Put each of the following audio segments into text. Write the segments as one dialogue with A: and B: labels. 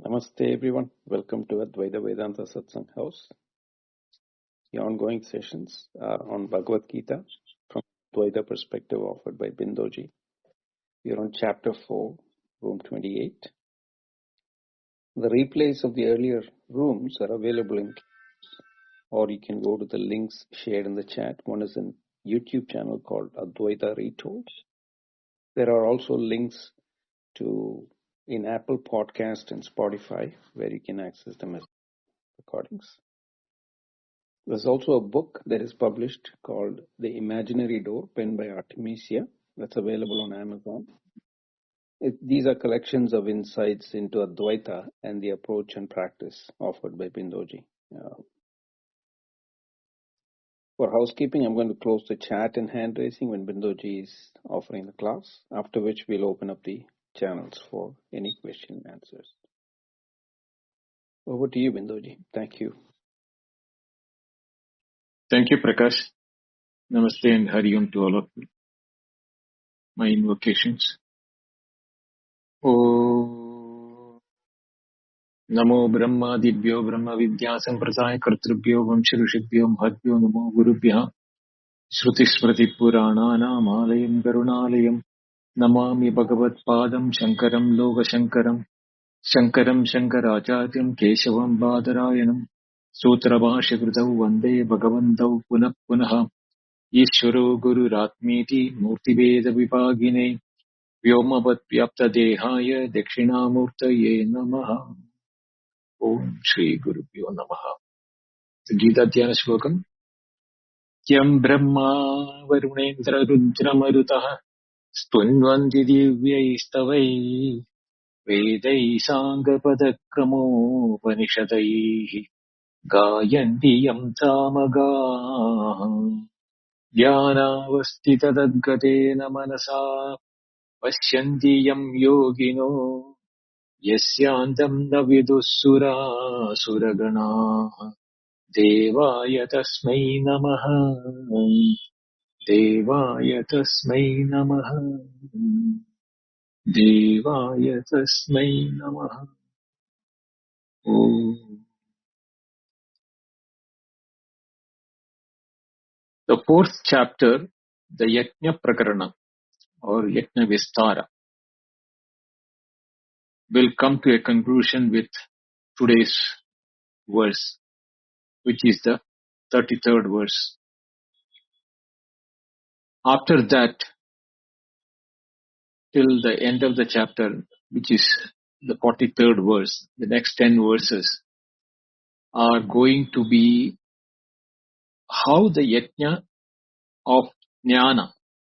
A: Namaste everyone. Welcome to Advaita Vedanta Satsang House. The ongoing sessions are on Bhagavad Gita from Advaita perspective offered by Bindoji. We are on chapter 4, room 28. The replays of the earlier rooms are available in, or you can go to the links shared in the chat. One is in YouTube channel called Advaita Retold. There are also links to in Apple Podcast and Spotify where you can access them as recordings. There's also a book that is published called The Imaginary Door, penned by Artemisia, that's available on Amazon. These are collections of insights into Advaita and the approach and practice offered by Bindoji. For housekeeping, I'm going to close the chat and hand raising when Bindoji is offering the class, after which we'll open up the channels for any question and answers. Over to you, Bindoji. Thank you.
B: Thank you, Prakash. Namaste and Hari Om to all of you. My invocations. Om Namo Brahma Dibhyo Brahma Vidya Sampradaya Kartrubhyo Vamsharushibhyo Mhadbhyo Namo Gurubhya Shruti Smriti Purana Namalayam Karunalayam Namami Bhagavad Padam Shankaram Loga Shankaram Shankaram Shankaracharyam Keshavam Badarayanam Sutra Bhashya Krutau Vande Bhagavantau Punah Punah Ishvaro Guru Ratmiti Murtibeda Vipagine Vyomavat Vyapta Dehaya Dakshinamurtaye Namaha. Om Shri Guru Pyo Namaha. The Gita Dhyana Shlokam. Yam Brahma Varunendra Rudra Marutaha Spunvanti Divyaistavai Vedai Sangha Padakramo Panishadai Gayanti Yam Tamaga Jnanavastitadadgatena manasa Pasyanti yam yogino Yasyantam navidussura suragana Devaya tasmai namaha Devaya tasmai namaha Devaya tasmai namaha. Om. The fourth chapter, the Yajna Prakarana or Yajna Vistara, will come to a conclusion with today's verse, which is the 33rd verse. After that, till the end of the chapter, which is the 43rd verse, the next 10 verses are going to be how the Yajna of Jnana,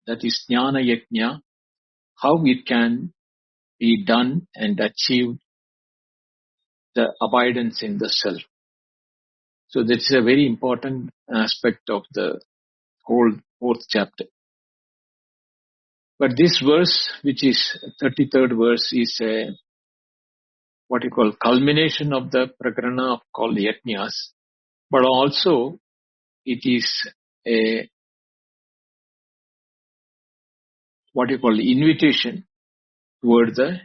B: that is Jnana Yajna, how it can be done and achieve the abidance in the self. So that's a very important aspect of the whole fourth chapter. But this verse, which is 33rd verse, is a what you call culmination of the prakarana called yajnas, but also it is a what you call invitation toward the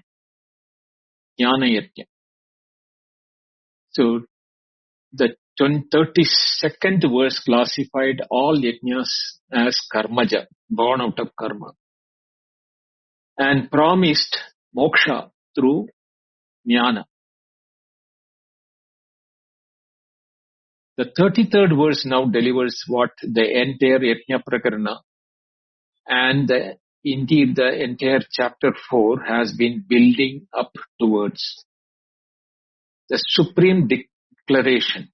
B: jnana yajna. So the 32nd verse classified all yajnas as karmaja, born out of karma, and promised moksha through jnana. The 33rd verse now delivers what the entire yajna prakarana and indeed the entire chapter 4 has been building up towards the supreme declaration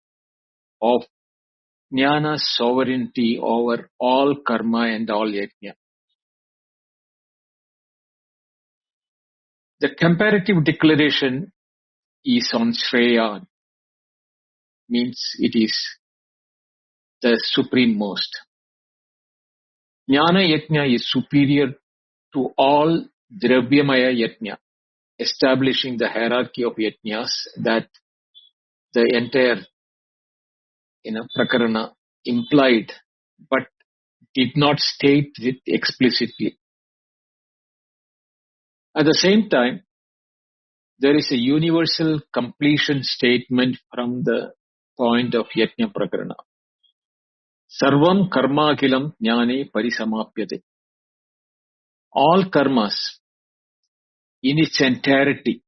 B: of jnana's sovereignty over all karma and all yajna. The comparative declaration is on Shreya, means it is the supreme most. Jnana yajna is superior to all dravyamaya yajna, establishing the hierarchy of yajnas that the entire prakarana implied, but did not state it explicitly. At the same time, there is a universal completion statement from the point of Yajna Prakarana. Sarvam karma akilam jnane parisamapyate. All karmas in its entirety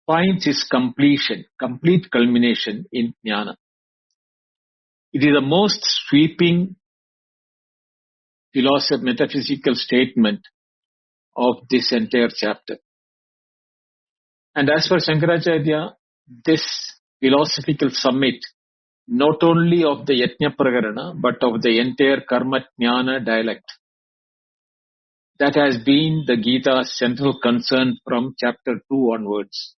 B: finds its completion, complete culmination in jnana. It is the most sweeping metaphysical statement of this entire chapter. And as for Shankaracharya, this philosophical summit, not only of the Yajna Prakarana, but of the entire Karma Jnana dialect, that has been the Gita's central concern from chapter 2 onwards.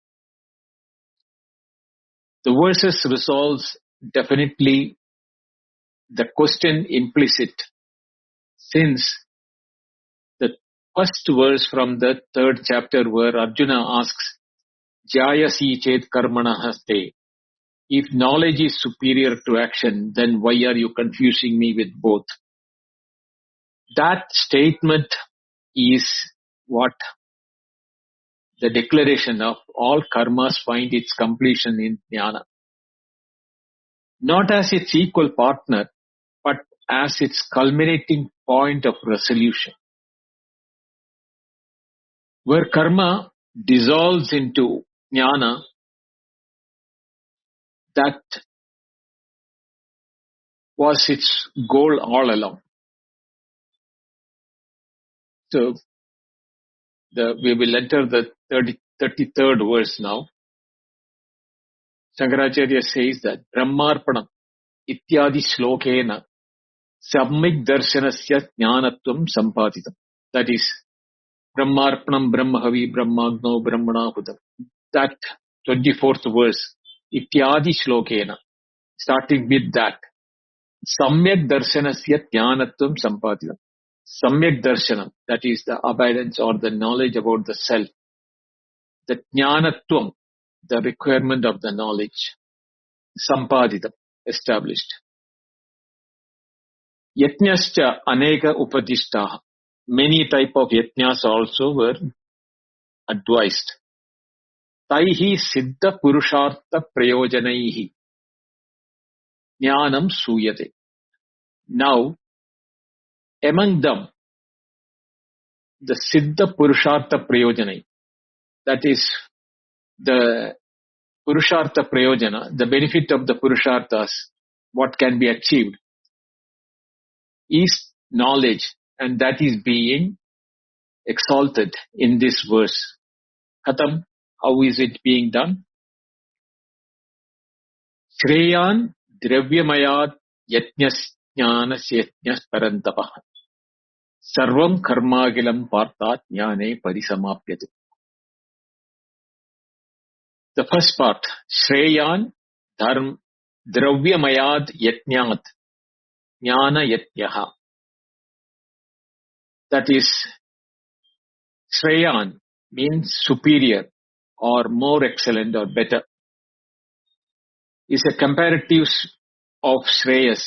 B: The verses resolves definitely the question implicit, since the first verse from the third chapter where Arjuna asks, Jayasi chet karmana haste. If knowledge is superior to action, then why are you confusing me with both? That statement is what the declaration of all karmas find its completion in jnana. Not as its equal partner, but as its culminating point of resolution. Where karma dissolves into jnana, that was its goal all along. So we will enter the 33rd verse now. Shankaracharya says that Brahmarpanam ityadi shlokena sammik darshanasya jnanatvam sampaditam. That is Brahmarpanam brahmahavi brahmagno brahmanahudam. That 24th verse, ityadi shlokena, starting with that. Samyak darshanasya jnanatvam sampaditam. Samyak darshanam, that is the abidance or the knowledge about the self. The jnanatvam, the requirement of the knowledge. Sampaditam, established. Yajnascha aneka upadishtaha. Many type of yajnas also were advised. Taihi siddha purushartha prayojanaihi. Jnanam suyate. Now, among them, the siddha purushartha prayojanai, that is the purushartha prayojana, the benefit of the purusharthas, what can be achieved, is knowledge, and that is being exalted in this verse. Katam, how is it being done? Shreyan dravyamayat yajnas jnanas yajnas parantapah. Sarvam karmagilam partat jnane parisamapyate. The first part, Shreyan dravyamayat yajnat jnana yajnaha. That is, Shreyan means superior or more excellent or better. Is a comparative of Shreyas.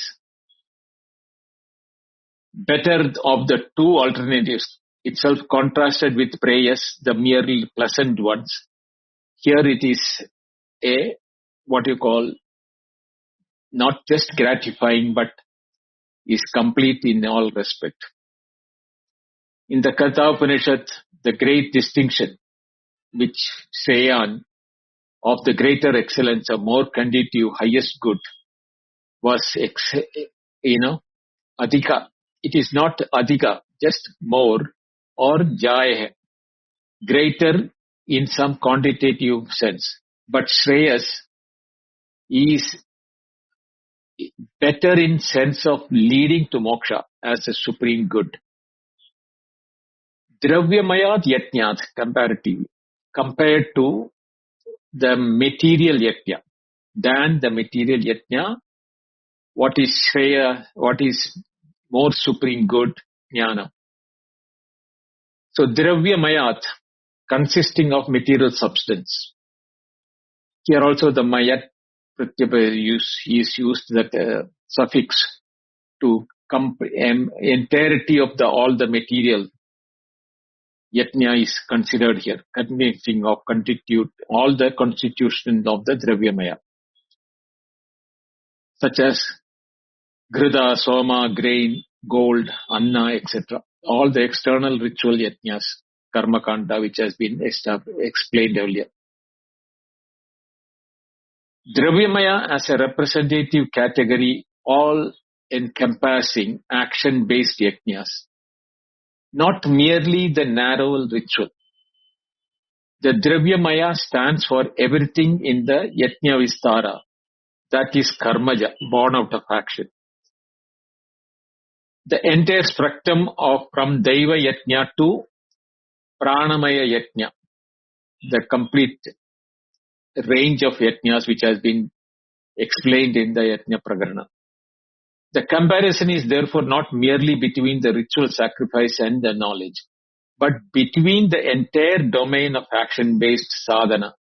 B: Better of the two alternatives, itself contrasted with Preyas, the merely pleasant ones. Here it is a, what you call, not just gratifying, but is complete in all respect. In the Katha Upanishad, the great distinction which Shreyan of the greater excellence, a more conducive, highest good, was, adhika. It is not adhika, just more, or jaya, greater in some quantitative sense. But Shreyas is better in sense of leading to moksha as a supreme good. Dravyamayat yajnat, comparatively, compared to the material yajna. Than the material yajna, what is Shreya, what is more supreme good, jnana. So dravyamayat, consisting of material substance. Here also the mayat pratyabhaya is used, that suffix, to entirety of all the material yajna is considered here, consisting of all the constitutions of the Dravyamaya, such as Grida, Soma, grain, gold, Anna, etc. All the external ritual yajnas, Karma Kanda, which has been explained earlier. Dravyamaya as a representative category, all encompassing action-based yajnas, not merely the narrow ritual. The Dravyamaya stands for everything in the Yajna Vistara, that is Karmaja, born out of action. The entire spectrum from Daiva Yajna to Pranamaya Yajna, the complete range of yajnas which has been explained in the Yajna Prakarana. The comparison is therefore not merely between the ritual sacrifice and the knowledge, but between the entire domain of action-based sadhana,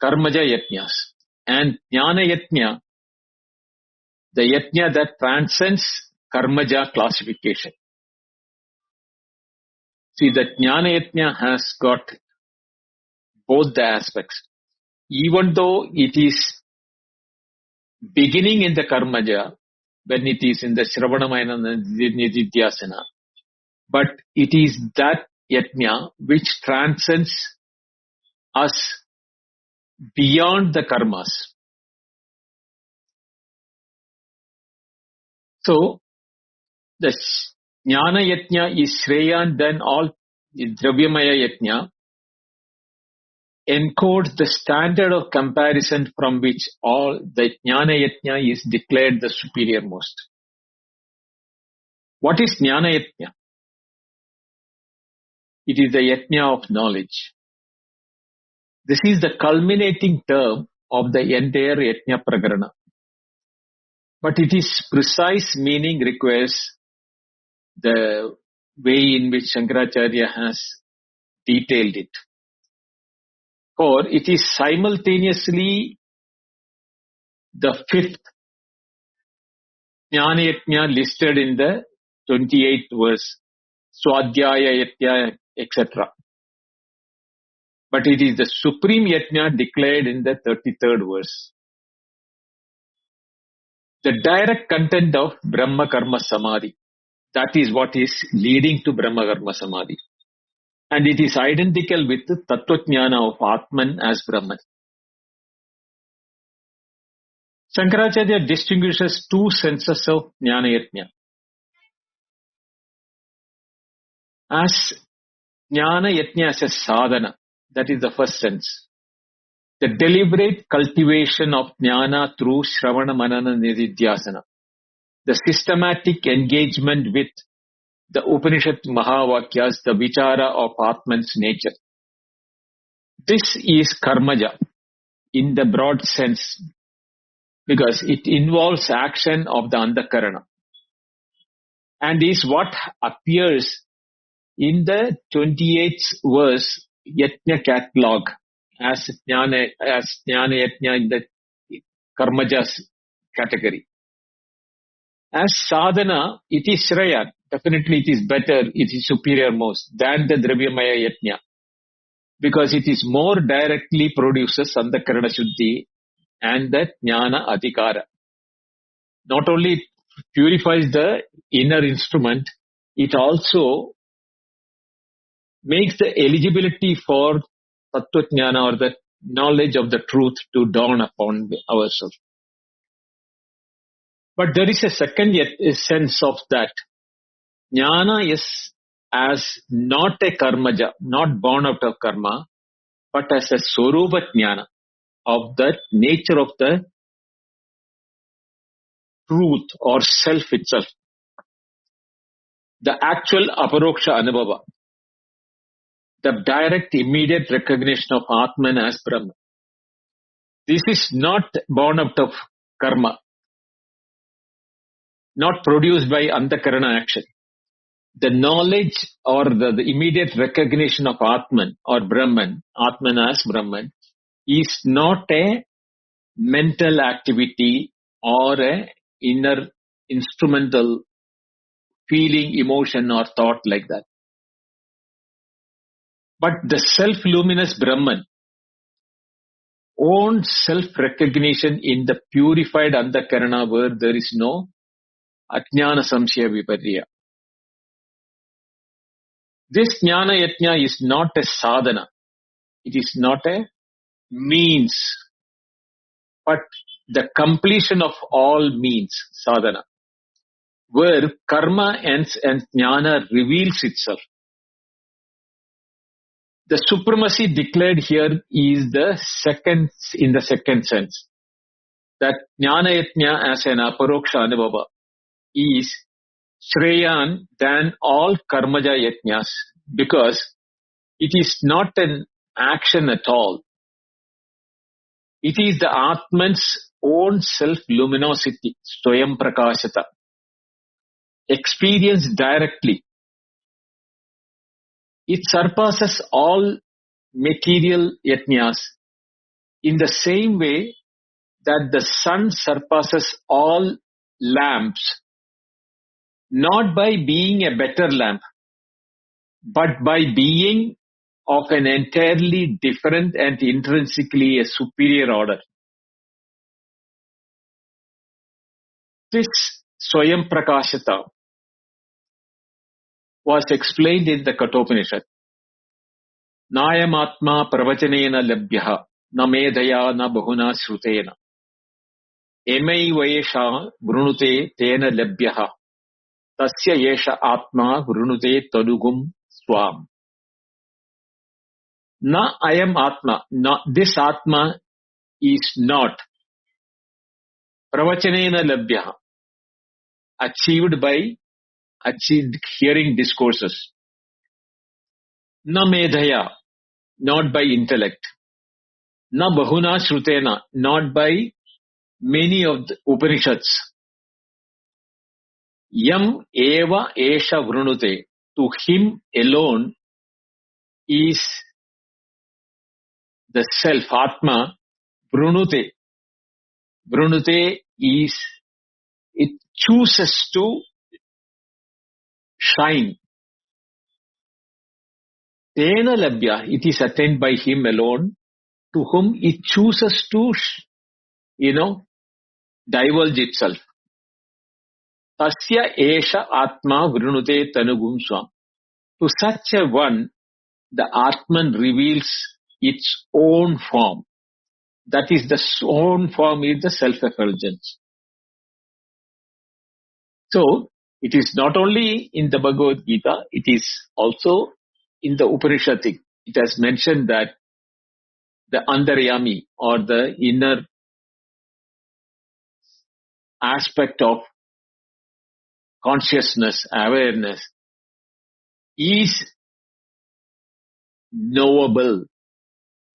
B: Karmaja Yajnas, and Jnana Yajna, the Yajna that transcends Karmaja classification. See, the Jnana Yajna has got both the aspects. Even though it is beginning in the Karmaja, when it is in the Shravanamaya and Nididhyasana, but it is that Yajna which transcends us beyond the karmas. So, the Jnana Yajna is Shreyan, then all Dravyamaya Yajna encodes the standard of comparison from which all the Jnana Yajna is declared the superior most. What is Jnana Yajna? It is the Yajna of knowledge. This is the culminating term of the entire Yajna Prakarana. But its precise meaning requires the way in which Shankaracharya has detailed it. For it is simultaneously the fifth Jnana Yajna listed in the 28th verse, Swadhyaya Yajna, etc. But it is the supreme Yajna declared in the 33rd verse. The direct content of Brahma Karma Samadhi, that is what is leading to Brahma Karma Samadhi. And it is identical with the Tattvajnana of Atman as Brahman. Shankaracharya distinguishes two senses of Jnana Yajna. As Jnana Yajna as a sadhana, that is the first sense. The deliberate cultivation of Jnana through Shravana Manana Nididhyasana. The systematic engagement with the Upanishad Mahavakyas, the Vichara of Atman's nature. This is Karmaja in the broad sense, because it involves action of the Antakarana and is what appears in the 28th verse Yajna catalog as Jnana Yajna in the Karmajas category. As sadhana, it is Shreya. Definitely it is better, it is superior most than the Dravyamaya Yajna, because it is more directly produces Antakarana Shuddhi and the Jnana Adhikara. Not only purifies the inner instrument, it also makes the eligibility for Tattvajnana or the knowledge of the truth to dawn upon ourselves. But there is a second sense of that. Jnana is as not a karmaja, not born out of karma, but as a Swarupa Jnana of the nature of the truth or self itself. The actual aparoksha anubhava. The direct immediate recognition of Atman as Brahma. This is not born out of karma, not produced by Antakarana action. The knowledge or the immediate recognition of Atman or Brahman, Atman as Brahman, is not a mental activity or a inner instrumental feeling, emotion or thought like that. But the self-luminous Brahman owns self-recognition in the purified Antakarana where there is no Ajnana Samshaya Viparya. This Jnana Yajna is not a sadhana. It is not a means, but the completion of all means, sadhana, where karma ends and jnana reveals itself. The supremacy declared here is in the second sense. That jnana yajna as an aparoksha anubhava is shreyan than all karmaja yajnas because it is not an action at all. It is the Atman's own self-luminosity, Swayam Prakashata, experienced directly. It surpasses all material yajnas in the same way that the sun surpasses all lamps, not by being a better lamp, but by being of an entirely different and intrinsically a superior order. This Swayam Prakashata was explained in the Kathopanishad. Nayam Atma Pravachanena Labhyaha Na Medhaya Na Bahuna Shrutena Emai Vayesha Vrunute Tena Labhyaha Tasya Yesha Atma Vrunute Tadugum Swam. Na Ayam Atma, this Atma is not Pravachanena Labhyaha, achieved by hearing discourses. Na Medhaya, not by intellect. Na Bahuna Shrutena, not by many of the Upanishads. Yam eva esha vrunute, to him alone is the self, Atma, vrunute. Vrunute is, it chooses to shine. Tena labhya, it is attained by him alone, to whom it chooses to, divulge itself. Tasya esha Atma vrunute tanugum swam. To such a one, the Atman reveals its own form. That is, the own form is the self-effulgence. So, it is not only in the Bhagavad Gita, it is also in the Upanishadic. It has mentioned that the Antaryami or the inner aspect of consciousness, awareness is knowable,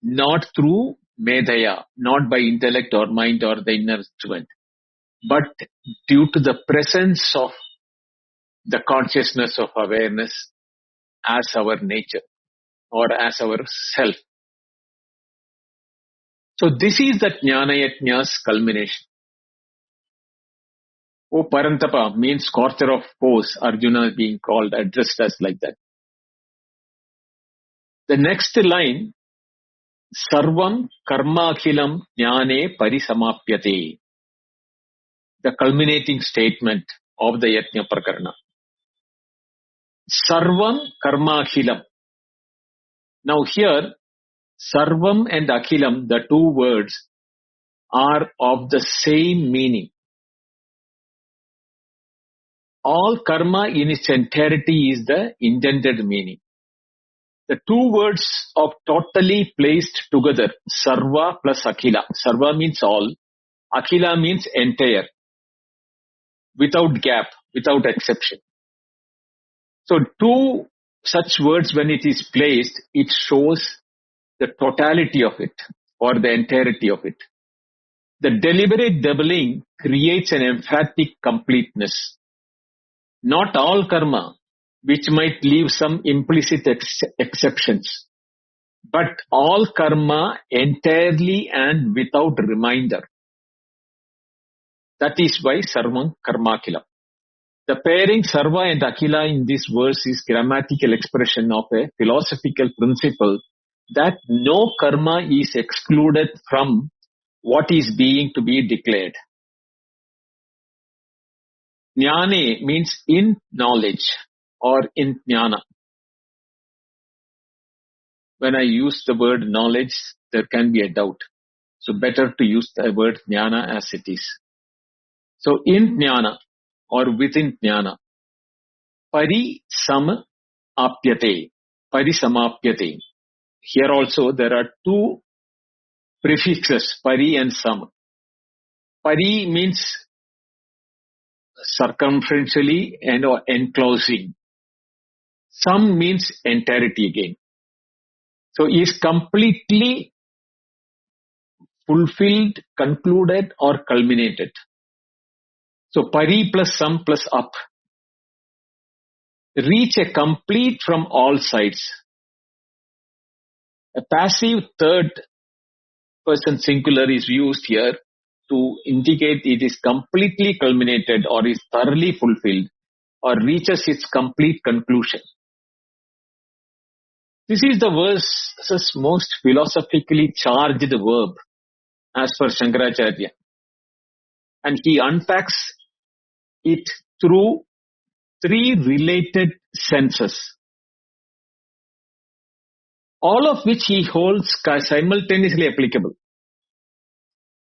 B: not through Medhaya, not by intellect or mind or the inner instrument, but due to the presence of the consciousness of awareness as our nature or as our self. So this is the Jnana Yajna's culmination. O Parantapa means scorcher of foes, Arjuna being called, addressed as like that. The next line, Sarvam Karmakhilam Jnane Parisamapyate. The culminating statement of the Yajna Prakarana. Sarvam Karmakhilam. Now here, Sarvam and Akhilam, the two words, are of the same meaning. All karma in its entirety is the intended meaning. The two words of totally placed together, Sarva plus Akhila. Sarva means all, Akhila means entire, without gap, without exception. So two such words, when it is placed, it shows the totality of it or the entirety of it. The deliberate doubling creates an emphatic completeness. Not all karma, which might leave some implicit exceptions, but all karma entirely and without reminder. That is why Sarvam Karmakhilam. The pairing Sarva and Akhila in this verse is grammatical expression of a philosophical principle that no karma is excluded from what is being to be declared. Jnane means in knowledge or in jnana. When I use the word knowledge, there can be a doubt. So better to use the word jnana as it is. So in jnana or within jnana, parisam apyate, parisamapyate. Here also there are two prefixes, pari and sam. Pari means circumferentially and or enclosing. Sam means entirety again. So is completely fulfilled, concluded or culminated. So pari plus sam plus up. Reach a complete from all sides. A passive third person singular is used here to indicate it is completely culminated or is thoroughly fulfilled or reaches its complete conclusion. This is the verse's most philosophically charged verb as per Shankaracharya. And he unpacks it through three related senses, all of which he holds simultaneously applicable.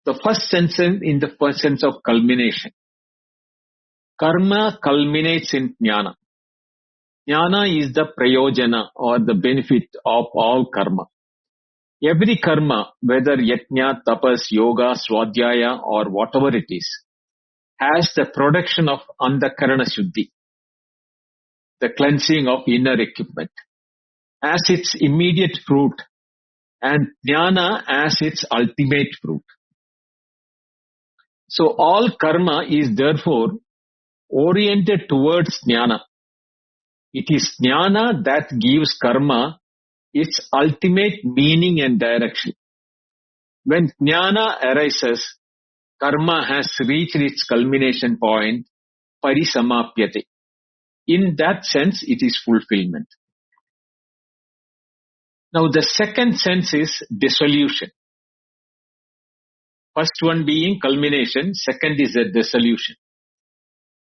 B: The first sense in the first sense of culmination. Karma culminates in jnana. Jnana is the prayojana or the benefit of all karma. Every karma, whether yajna, tapas, yoga, swadhyaya or whatever it is, has the production of andakarana shuddhi, the cleansing of inner equipment, as its immediate fruit and jnana as its ultimate fruit. So all karma is therefore oriented towards jnana. It is jnana that gives karma its ultimate meaning and direction. When jnana arises, karma has reached its culmination point, parisamapyate. In that sense, it is fulfillment. Now the second sense is dissolution. First one being culmination, second is a dissolution.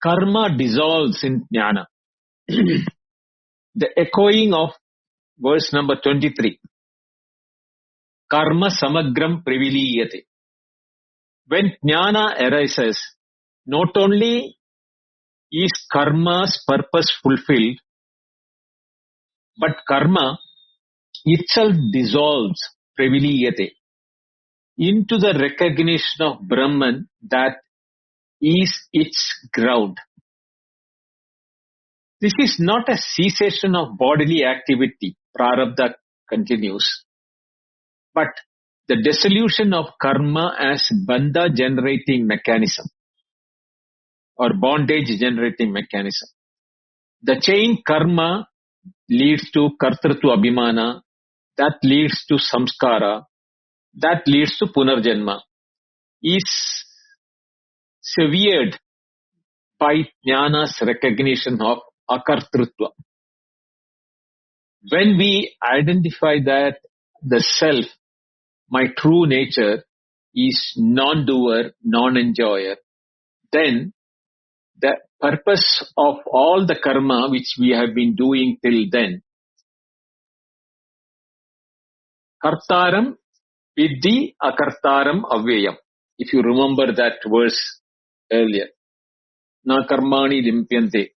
B: Karma dissolves in jnana. The echoing of verse number 23. Karma samagram priviliyate. When jnana arises, not only is karma's purpose fulfilled, but karma itself dissolves, priviliyate, into the recognition of Brahman that is its ground. This is not a cessation of bodily activity, prarabdha continues, but the dissolution of karma as bandha generating mechanism or bondage generating mechanism. The chain karma leads to kartrutva abhimana, that leads to samskara, that leads to punarjanma, is severed by jnana's recognition of akartrutva. When we identify that the self, my true nature, is non-doer, non-enjoyer, then the purpose of all the karma which we have been doing till then, kartaram vidhi akartaram avyayam. If you remember that verse earlier, na karmani limpyante,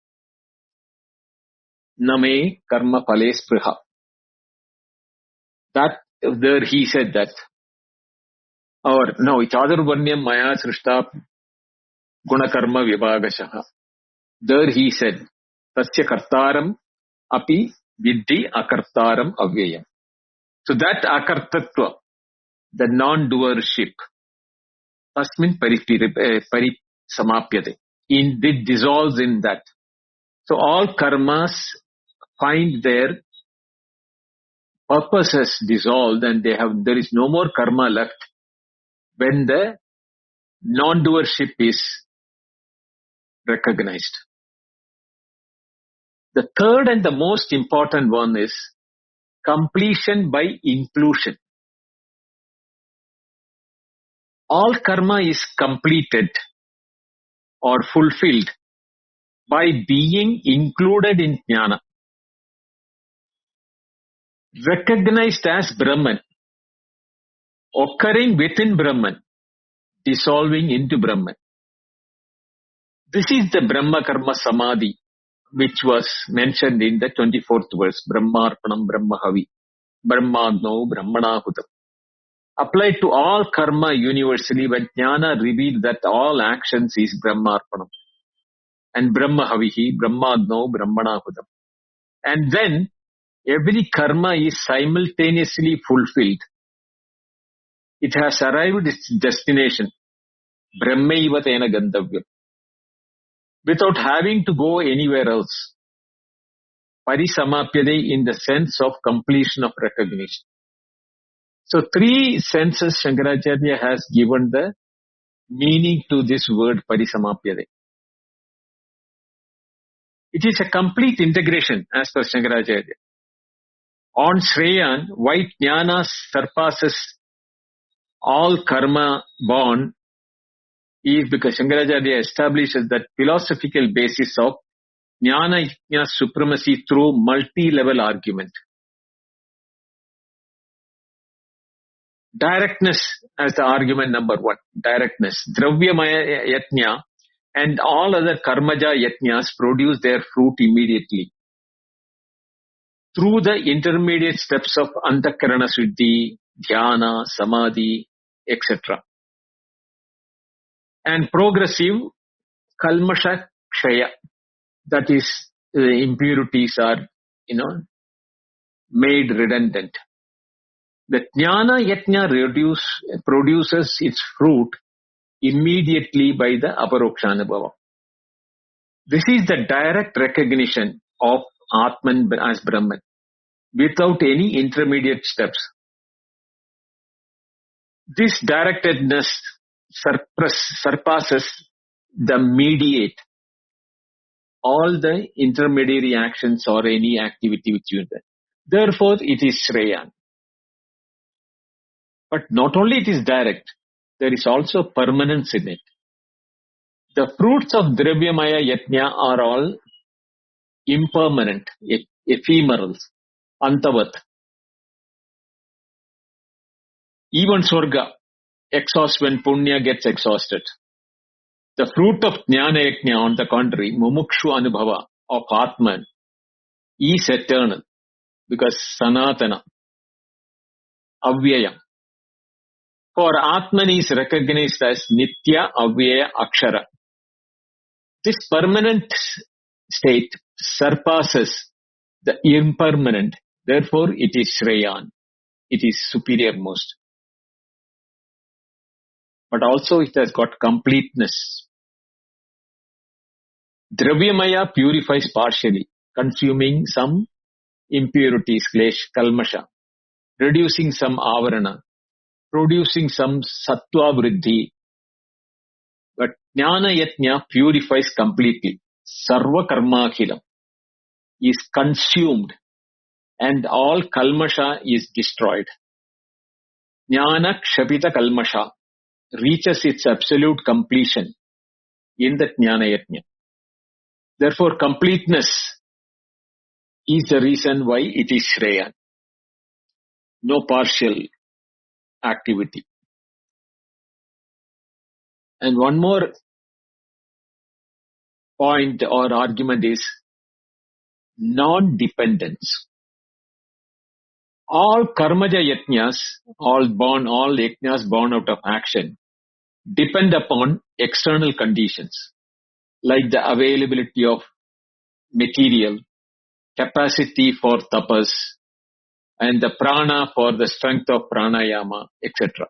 B: na me karma phale spriha. That there he said that. Or no, chadurvarnyam maya srishta gunakarma vibhagashaha. There he said, tasya kartaram api vidhi akartaram avyayam. So that akartatva, the non-doership, tasmin parisamapyate. It dissolves in that. So all karmas find their purposes dissolved and there is no more karma left when the non-doership is recognized. The third and the most important one is completion by inclusion. All karma is completed or fulfilled by being included in jnana, recognized as Brahman, occurring within Brahman, dissolving into Brahman. This is the Brahma Karma Samadhi, which was mentioned in the 24th verse, Brahmarpanam Brahmahavi, Brahmagno Brahmanahutam. Applied to all karma universally when jnana revealed that all actions is Brahmarpanam. And Brahmahavihi, Brahmagno Brahmanahutam. And then every karma is simultaneously fulfilled. It has arrived at its destination, Brahmaiva Tena Gandavyam, without having to go anywhere else. Parisamapyade in the sense of completion of recognition. So three senses Shankaracharya has given the meaning to this word Parisamapyade. It is a complete integration as per Shankaracharya. On Shreyan, why jnana surpasses all karma born is because Shankaracharya establishes that philosophical basis of jnana yajna supremacy through multi-level argument. Directness as the argument number one. Directness. Dravyamaya yajna and all other karmaja yajnas produce their fruit immediately. Through the intermediate steps of antakarana siddhi, dhyana, samadhi, etc. And progressive kalmasha kshaya, that is, the impurities are, made redundant. The jnana yajna produces its fruit immediately by the aparokshanubhava. This is the direct recognition of Atman as Brahman, without any intermediate steps. This directedness surpasses the mediate, all the intermediary actions or any activity which you do. Therefore, it is Shreyan. But not only it is direct, there is also permanence in it. The fruits of Dravyamaya Yajna are all impermanent, ephemeral, antavat. Even Swarga exhausts when Punya gets exhausted. The fruit of Jnana Yajna, on the contrary, Mumukshu Anubhava of Atman, is eternal because Sanatana, Avyayam. For Atman is recognized as Nitya Avyaya Akshara. This permanent state surpasses the impermanent. Therefore, it is Shreyan. It is superiormost. But also it has got completeness. Dravyamaya purifies partially, consuming some impurities, klesh, kalmasha, reducing some avarana, producing some sattva vriddhi. But jnana yajna purifies completely. Sarva karmakhilam is consumed and all kalmasha is destroyed. Jnana kshapita kalmasha reaches its absolute completion in the jnana yajna. Therefore, completeness is the reason why it is Shreyan. No partial activity. And one more point or argument is non-dependence. All karmaja yajnas, all yajnas born out of action, depend upon external conditions, like the availability of material, capacity for tapas, and the prana for the strength of pranayama, etc.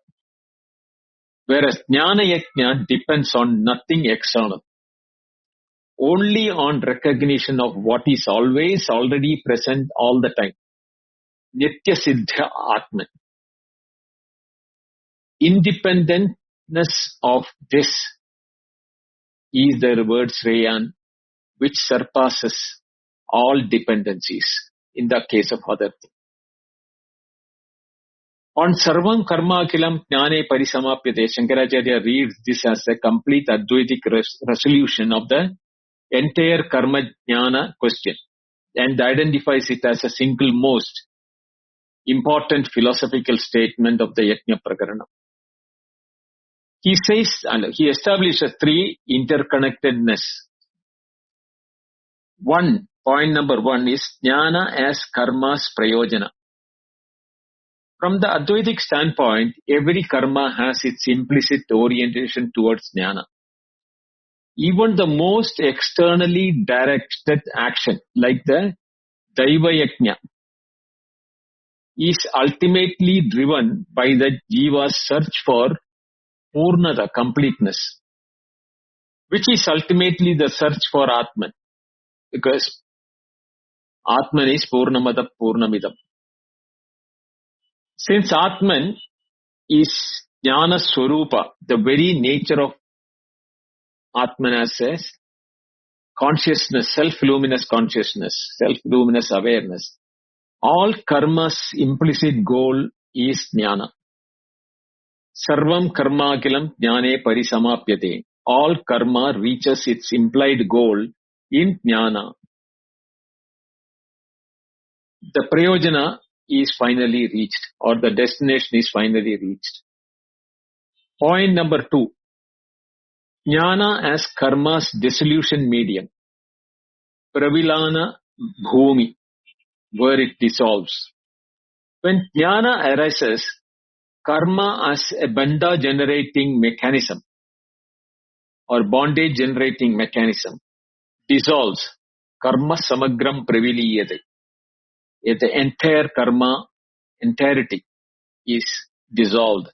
B: Whereas jnana yajna depends on nothing external, only on recognition of what is always already present all the time. Nitya Siddha Atman. Independentness of this is the word Shreyan, which surpasses all dependencies in the case of other things. On Sarvam Karma Akilam Jnane Parisamapyate, Shankaracharya reads this as a complete Advaitic resolution of the entire Karma Jnana question and identifies it as a single most important philosophical statement of the Yajna Prakarana. He says, and he establishes three interconnectedness. Point number one is Jnana as Karma's Prayojana. From the Advaitic standpoint, every karma has its implicit orientation towards Jnana. Even the most externally directed action, like the Daiva Yajna, is ultimately driven by the Jiva's search for Purnata, completeness, which is ultimately the search for Atman, because Atman is Purnamada Purnamidam. Since Atman is Jnana Swarupa, the very nature of Atman as a consciousness, self-luminous consciousness, self-luminous awareness, all karma's implicit goal is Jnana. Sarvam karma akilam jnane parisamapyate. All karma reaches its implied goal in Jnana. The prayojana is finally reached, or the destination is finally reached. Point number two. Jnana as karma's dissolution medium. Pravilana bhumi, where it dissolves. When jnana arises, karma as a bandha generating mechanism or bondage generating mechanism dissolves. Karma samagram praviliyate. The entire karma, entirety is dissolved.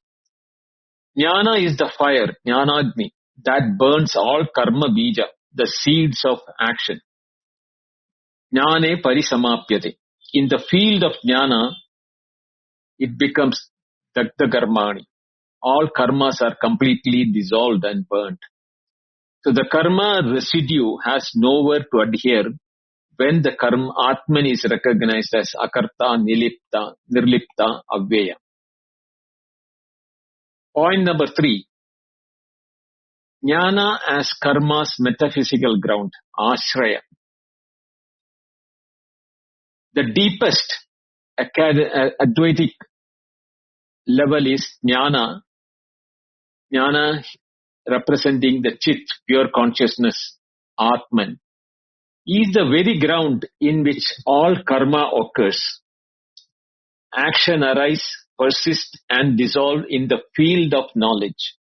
B: Jnana is the fire, jnanagni, that burns all karma bija, the seeds of action. Jnane parisamapyate. In the field of jnana, it becomes dakta karmani. All karmas are completely dissolved and burnt. So the karma residue has nowhere to adhere when the karma Atman is recognized as akarta, nilipta, nirlipta, avveya. Point number three. Jnana as karma's metaphysical ground, ashraya. The deepest Advaitic level is jnana. Jnana representing the chit, pure consciousness, Atman, is the very ground in which all karma occurs. Action arise, persist and dissolve in the field of knowledge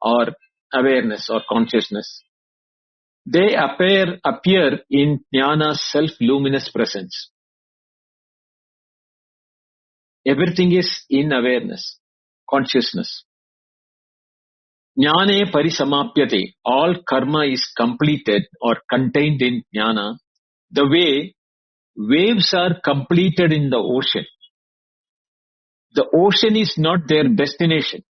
B: or awareness or consciousness. They appear in jnana's self-luminous presence. Everything is in awareness, consciousness. Jnane parisamapyate. All karma is completed or contained in jnana, the way waves are completed in the ocean. The ocean is not their destination.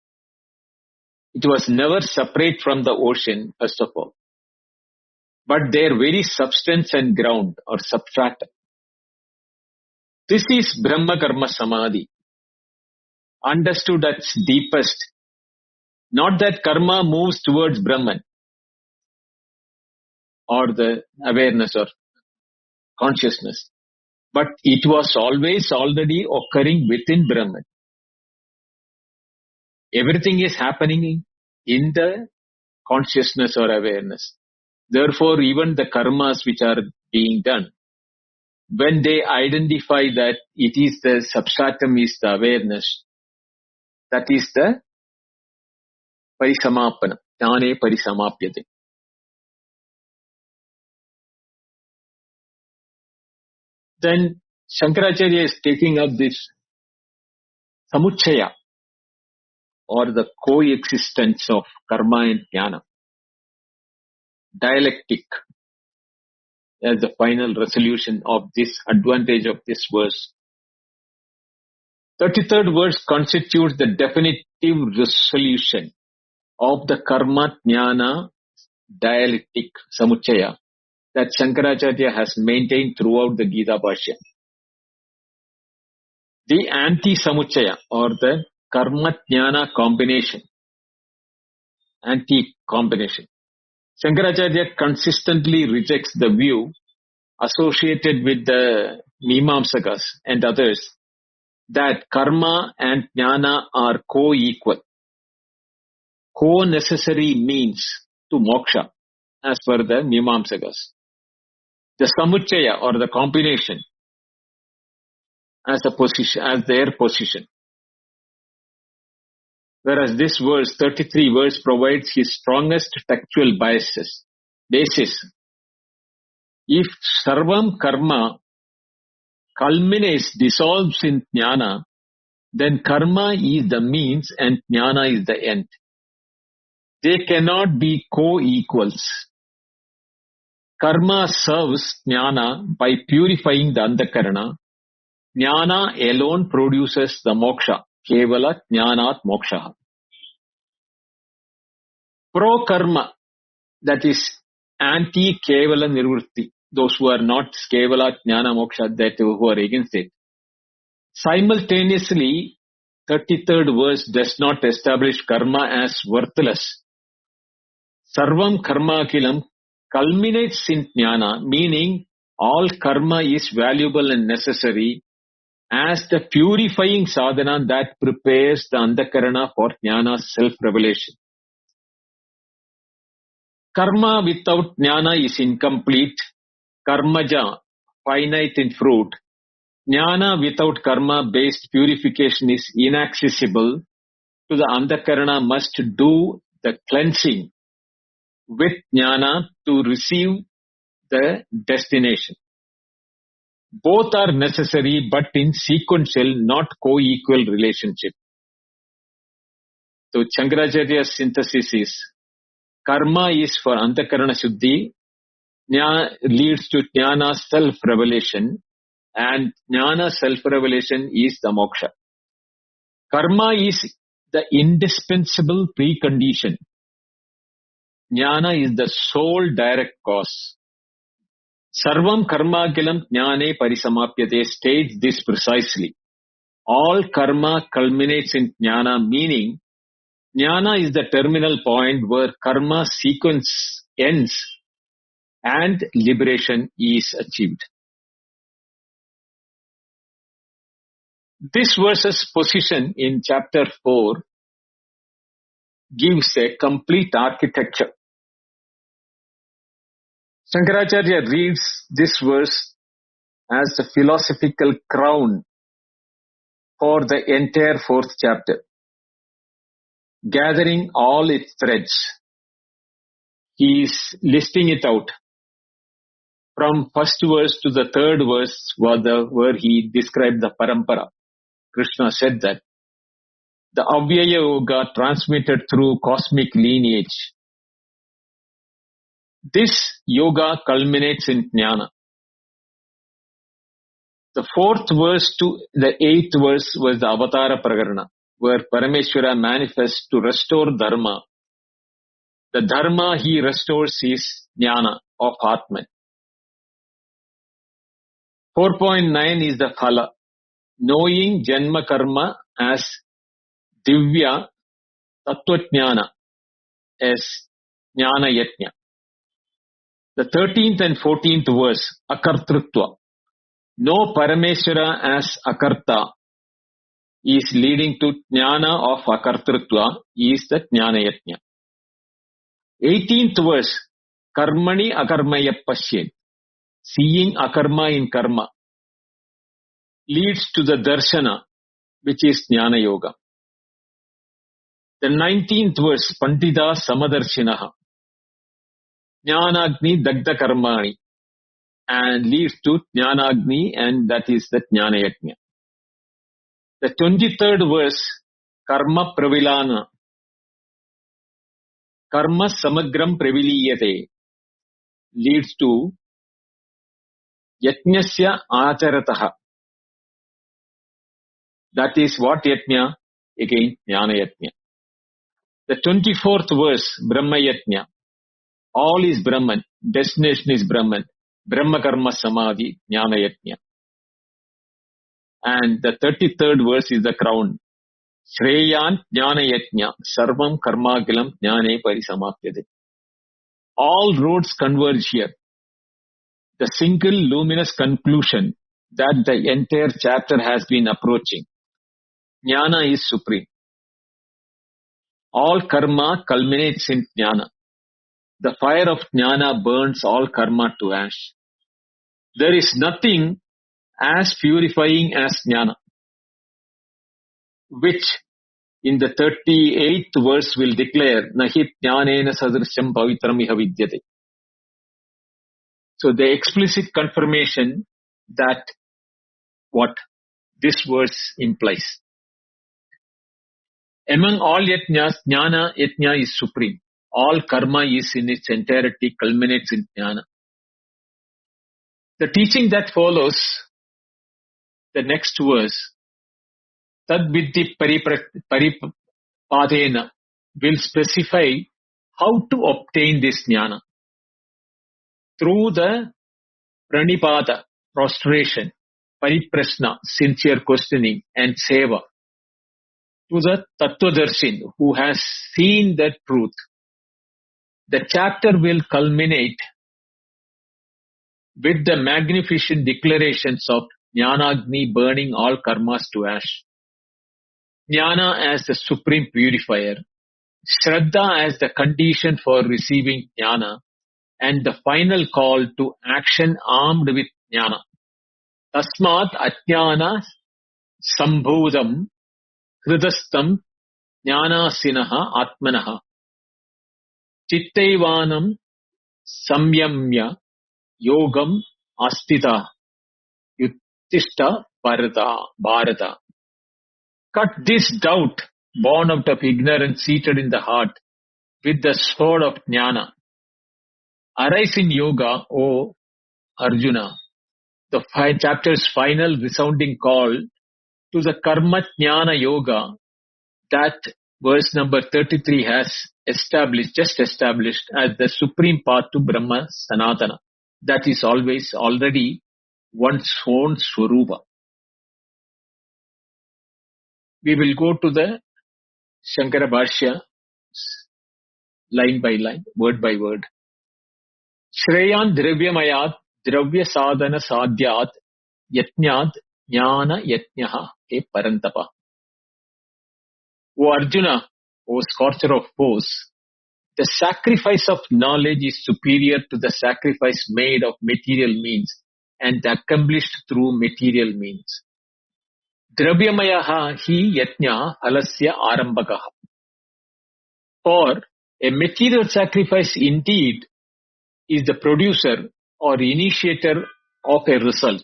B: It was never separate from the ocean, first of all. But their very substance and ground or substratum. This is Brahma Karma Samadhi. Understood at its deepest. Not that karma moves towards Brahman or the awareness or consciousness. But it was always already occurring within Brahman. Everything is happening in the consciousness or awareness. Therefore, even the karmas which are being done, when they identify that it is the substratum is the awareness, that is the parisamapana, jnane parisamapyate. Then Shankaracharya is taking up this samuchaya or the coexistence of karma and jnana, dialectic, as the final resolution of this advantage of this verse. 33rd verse constitutes the definitive resolution of the karma jnana dialectic samuchaya that Shankaracharya has maintained throughout the Gita Bhashya. The anti-samuchaya or the karma-jnana combination, anti-combination. Shankaracharya consistently rejects the view associated with the Mimamsakas and others that karma and jnana are co-equal, co-necessary means to moksha as per the Mimamsakas. The samuchaya or the combination as a position, as their position. Whereas this verse, 33 verse, provides his strongest textual basis. If sarvam karma culminates, dissolves in jnana, then karma is the means and jnana is the end. They cannot be co-equals. Karma serves jnana by purifying the antakarana. Jnana alone produces the moksha. Kevala jnanat moksha. Pro-karma, that is anti-kevala nirvritti, those who are not kevala jnana moksha, that who are against it. Simultaneously, 33rd verse does not establish karma as worthless. Sarvam karma akilam culminates in jnana, meaning all karma is valuable and necessary as the purifying sadhana that prepares the antakarana for jnana's self-revelation. Karma without jnana is incomplete. Karmaja, finite in fruit. Jnana without karma-based purification is inaccessible to the antakarana, must do the cleansing with jnana to receive the destination. Both are necessary but in sequential, not co-equal relationship. So Shankaracharya's synthesis is, karma is for antakarana shuddhi, jnana leads to jnana self-revelation, and jnana self-revelation is the moksha. Karma is the indispensable precondition. Jnana is the sole direct cause. Sarvam karmakilam jnane parisamapyate states this precisely. All karma culminates in jnana, meaning jnana is the terminal point where karma sequence ends and liberation is achieved. This verse's position in chapter 4 gives a complete architecture. Shankaracharya reads this verse as the philosophical crown for the entire 4th chapter. Gathering all its threads, he is listing it out. From 1st verse to the 3rd verse was where he described the parampara. Krishna said that the Avyaya Yoga transmitted through cosmic lineage. This yoga culminates in jnana. The 4th verse to the 8th verse was the Avatara Prakarana, where Parameshwara manifests to restore dharma. The dharma he restores is jnana of Atman. 4.9 is the phala, knowing janma karma as divya tattvajnana, as jnana yajna. The 13th and 14th verse, akartrutva, know Parameshwara as akarta, is leading to jnana of akartrutva, is the jnana yajna. 18th verse, karmani akarmaya pasyen, seeing akarma in karma, leads to the darshana, which is jnana yoga. The 19th verse, pandita samadarshinaha, jnanagni dagda karmani, and leads to jnanagni, and that is the jnana yajna. The 23rd verse, karma pravilana, karma samagram praviliyate, leads to yajnasya acharataha. That is what yajna? Again, jnana yajna. The 24th verse, brahma yajna, All is Brahman. Destination is Brahman. Brahma Karma Samadhi Jnana Yajna. And the 33rd verse is the crown. Shreyan Jnana Yajna Sarvam Karmagilam Jnane Parisamapyate. All roads converge here. The single luminous conclusion that the entire chapter has been approaching. Jnana is supreme. All karma culminates in jnana. The fire of jnana burns all karma to ash. There is nothing as purifying as jnana, which in the 38th verse will declare, Nahi jnanena sadrisham pavitram iha vidyate. So the explicit confirmation that what this verse implies. Among all yajnas, jnana yajna is supreme. All karma is in its entirety culminates in jnana. The teaching that follows the next verse, tad viddhi paripadena, will specify how to obtain this jnana. Through the pranipada, prostration, pariprashna, sincere questioning, and seva, to the Tattvadarsin who has seen that truth. The chapter will culminate with the magnificent declarations of Jnanagni burning all karmas to ash, Jnana as the supreme purifier, Shraddha as the condition for receiving Jnana, and the final call to action armed with Jnana. Tasmat Ajnana Sambhudam Hridastam Jnanasinaha Atmanaha Chittaivanam Samyamya Yogam Astita Yuttishta Bharata. Cut this doubt born out of ignorance seated in the heart with the sword of jnana. Arise in yoga, O Arjuna. The chapter's final resounding call to the karma jnana yoga that verse number 33 has just established as the supreme path to Brahma Sanatana. That is always already one's own Swarupa. We will go to the Shankara Bhashya line by line, word by word. Shreyan Dravyamayat Dravya Sadhana Sadhyat Yatnyat Jnana Yatnyaha E Parantapa. O Arjuna, O scorcher of foes, the sacrifice of knowledge is superior to the sacrifice made of material means and accomplished through material means. Dravyamayaha hi yatnya halasya arambakaha. For a material sacrifice indeed is the producer or initiator of a result.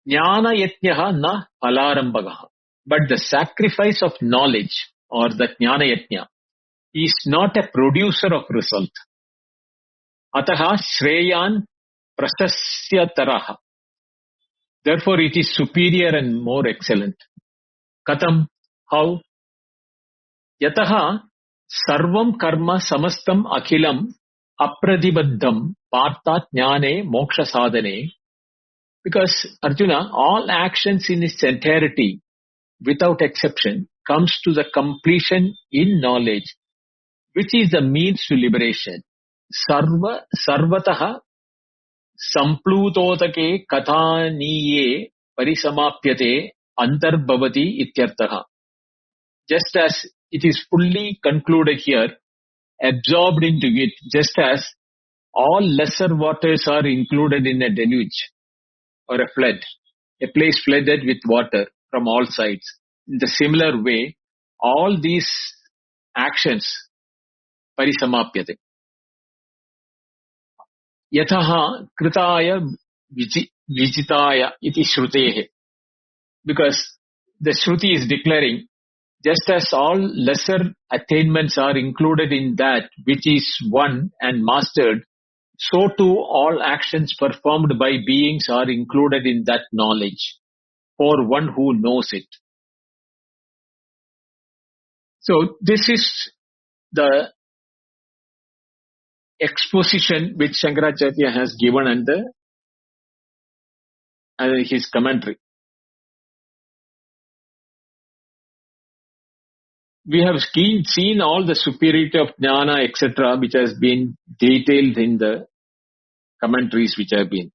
B: Jnana yatnyaha na halarambakaha. But the sacrifice of knowledge or the jnana yatnya is not a producer of result. Ataha shreyan prasasya taraha. Therefore, it is superior and more excellent. Katam, how? Yataha sarvam karma samastam akhilam apradibaddham partha jnane moksha sadhane. Because Arjuna, all actions in its entirety, without exception, comes to the completion in knowledge, which is the means to liberation. Sarvataha Samplutotake Kathaniye Parisamapyate Antarbhavati Ityartaha. Just as it is fully concluded here, absorbed into it, just as all lesser waters are included in a deluge or a flood, a place flooded with water from all sides. In the similar way, all these actions Parisamapyate. Yataha kritaya vijitaya iti shrutehe. Because the Shruti is declaring, just as all lesser attainments are included in that which is won and mastered, so too all actions performed by beings are included in that knowledge, for one who knows it. So this is the exposition which Shankaracharya has given under his commentary. We have seen all the superiority of jnana, etc., which has been detailed in the commentaries which have been.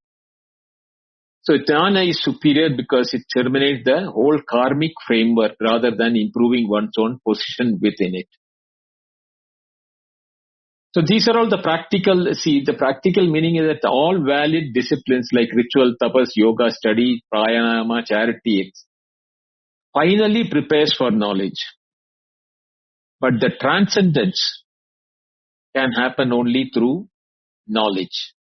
B: So jnana is superior because it terminates the whole karmic framework rather than improving one's own position within it. So these are all the practical meaning is that all valid disciplines like ritual, tapas, yoga, study, pranayama, charity, finally prepares for knowledge. But the transcendence can happen only through knowledge.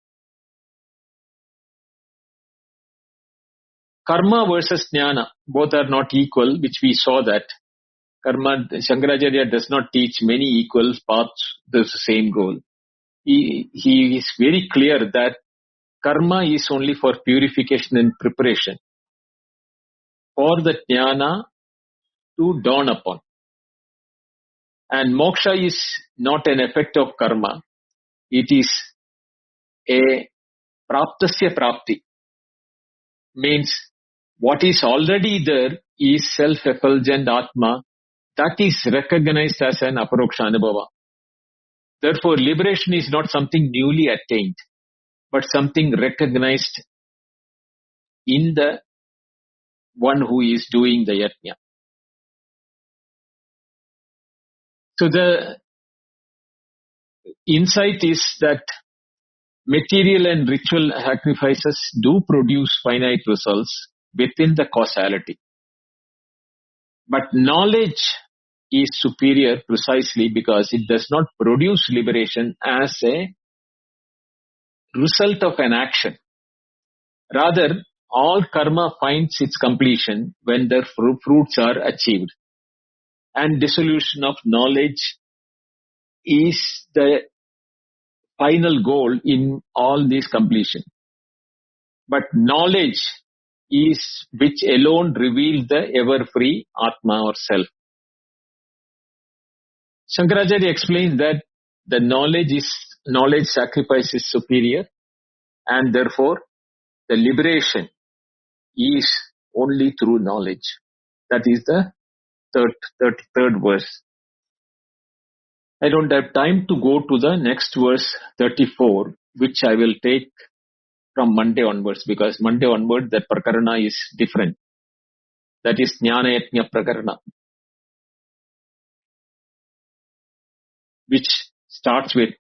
B: Karma versus jnana, both are not equal, which we saw that. Karma, Shankaracharya does not teach many equal paths to the same goal. He is very clear that karma is only for purification and preparation for the jnana to dawn upon. And moksha is not an effect of karma. It is a praptasya prapti. Means what is already there is self-effulgent Atma that is recognized as an aparoksha anubhava. Therefore, liberation is not something newly attained, but something recognized in the one who is doing the yajna. So the insight is that material and ritual sacrifices do produce finite results within the causality. But knowledge is superior precisely because it does not produce liberation as a result of an action. Rather, all karma finds its completion when the fruits are achieved. And dissolution of knowledge is the final goal in all this completion. But knowledge is which alone reveals the ever-free Atma or Self. Shankaracharya explains that the knowledge sacrifice is superior, and therefore the liberation is only through knowledge. That is the third verse. I don't have time to go to the next verse 34, which I will take from Monday onwards, because Monday onward the prakarana is different. That is Jnana Yajna Prakarana, which starts with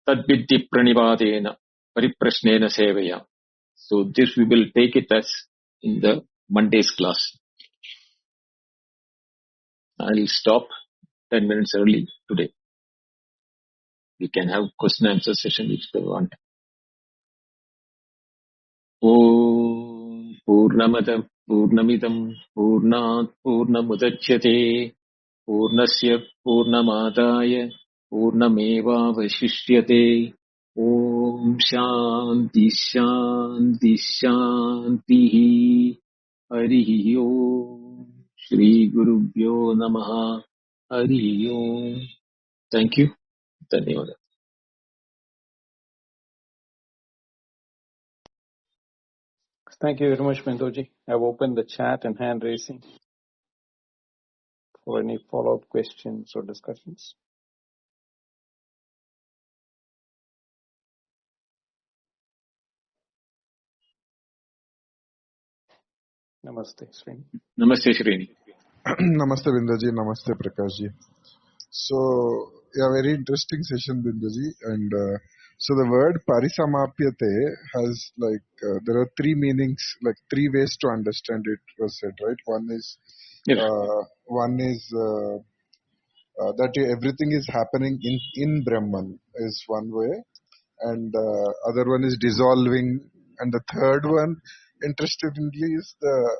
B: Tadviddi Pranivadena Pariprasnena Sevaya. So this we will take it as in the Monday's class. I'll stop 10 minutes early today. We can have question answer session if they want. Om Purnamada Purnamidam Purnat Purnamudachyate Purnasya Purnamadaya Purnameva Vashishyate. Om Shanti Shanti Shanti Harihi Om Shri Gurubhyo Namaha Harihi Om. Thank you. Dhanyawad.
A: Thank you very much, Bindoji. I've opened the chat and hand raising for any follow-up questions or discussions. Namaste, Srini.
B: Namaste, Srini.
C: Namaste Bindaji, Namaste Prakashji. So, yeah, very interesting session, Bindaji. And so the word parisamapyate has there are three meanings, like three ways to understand it was said, right? One is that everything is happening in Brahman is one way, and other one is dissolving, and the third one, interestingly, is the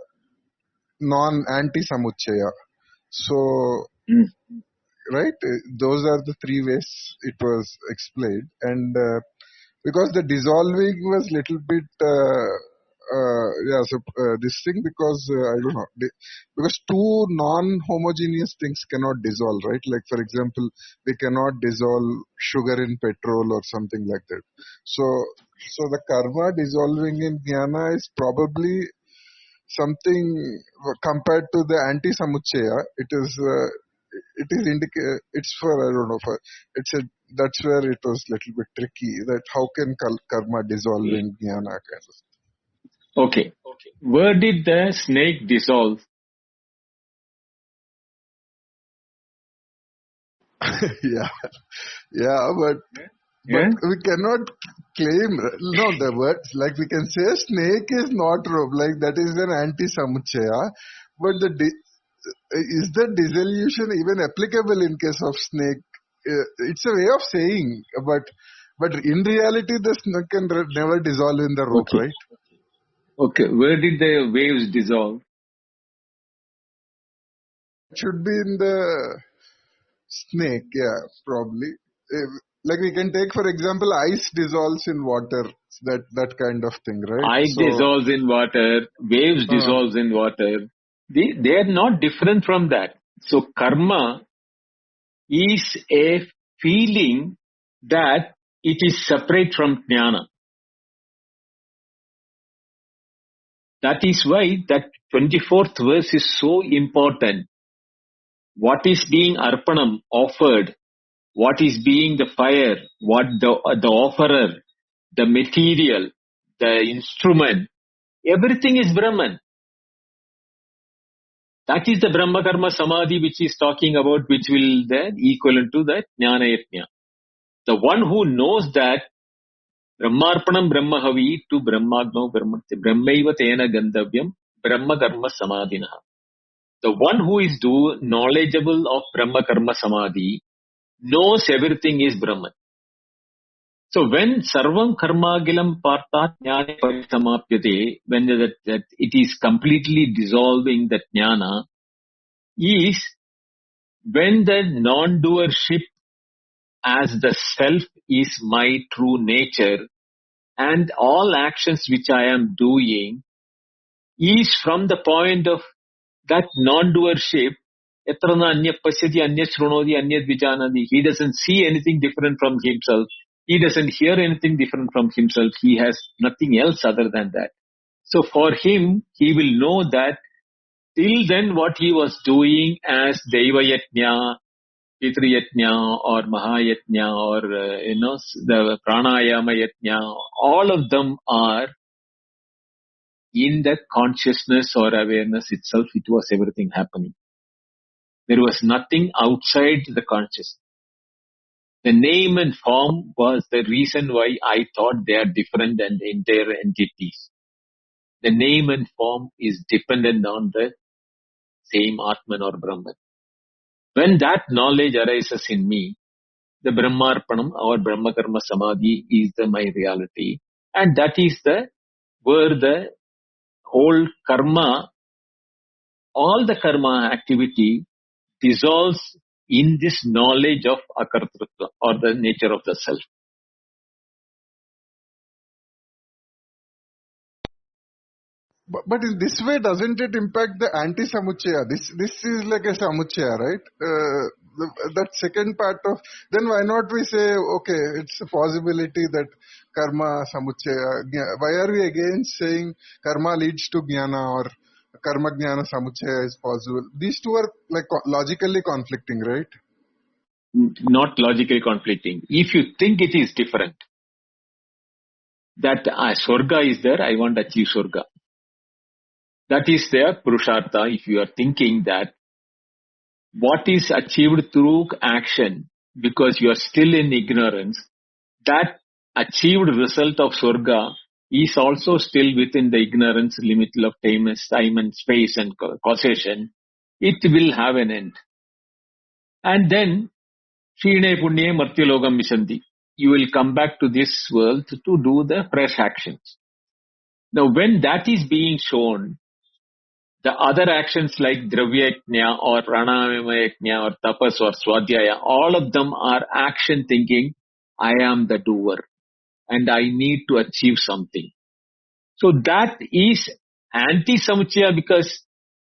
C: non-anti-samuchaya. So, right, those are the three ways it was explained, and because the dissolving was little bit this thing, because I don't know, because two non-homogeneous things cannot dissolve, right? Like, for example, we cannot dissolve sugar in petrol or something like that. So the karma dissolving in jnana is probably something compared to the anti-samuchaya. It's for, I don't know, that's where it was little bit tricky, that how can karma dissolve in jnana kind of.
B: Okay. Where did the snake dissolve?
C: But we cannot claim, no, the words, like we can say snake is not rope, like that is an anti-samuchaya, but is the dissolution even applicable in case of snake? It's a way of saying, but in reality the snake can never dissolve in the rope, right?
B: Okay, where did the waves dissolve?
C: It should be in the snake, probably. Like we can take, for example, ice dissolves in water, that kind of thing, right?
B: Ice dissolves in water, waves dissolves in water. They are not different from that. So karma is a feeling that it is separate from jnana. That is why that 24th verse is so important. What is being arpanam, offered, what is being the fire, what the offerer, the material, the instrument, everything is Brahman. That is the Brahma Karma Samadhi which is talking about, which will then equivalent to that Jnana Yajna. The one who knows that Brahmarpanam Brahmahavi to Brahmagno Brahmaiva Tena Gandavyam Brahma Karma Samadhina. The one who is knowledgeable of Brahma Karma Samadhi knows everything is Brahman. So when Sarvam Karmagilam Partha Jnana Parisamapyate, when that it is completely dissolving that Jnana, is when the non-doership as the self is my true nature, and all actions which I am doing is from the point of that non-doership. He doesn't see anything different from himself. He doesn't hear anything different from himself. He has nothing else other than that. So for him, he will know that till then what he was doing as Deva Yajna, Pitru Yajna or Mahayajna or the Pranayama Yajna, all of them are in that consciousness or awareness itself. It was everything happening. There was nothing outside the consciousness. The name and form was the reason why I thought they are different than the entire entities. The name and form is dependent on the same Atman or Brahman. When that knowledge arises in me, the Brahmarpanam or Brahma Karma Samadhi is my reality. And that is where the whole karma, all the karma activity dissolves in this knowledge of akartrutva or the nature of the self.
C: But in this way, doesn't it impact the anti-samuchaya? This is like a samuchaya, right? That second part of, then why not we say, okay, it's a possibility that karma samuchaya. Why are we again saying karma leads to jnana or karma jnana samuchaya is possible? These two are like logically conflicting, right?
B: Not logically conflicting. If you think it is different, that Swarga is there, I want to achieve Swarga. That is their Purushartha. If you are thinking that what is achieved through action, because you are still in ignorance, that achieved result of Swarga is also still within the ignorance limit of time and space and causation. It will have an end. And then, Shine Punye Martyalogam Mishanti. You will come back to this world to do the fresh actions. Now, when that is being shown, the other actions like Dravya Yajna or Pranayama Yajna or Tapas or Swadhyaya, all of them are action thinking, I am the doer and I need to achieve something. So that is anti-samuchaya, because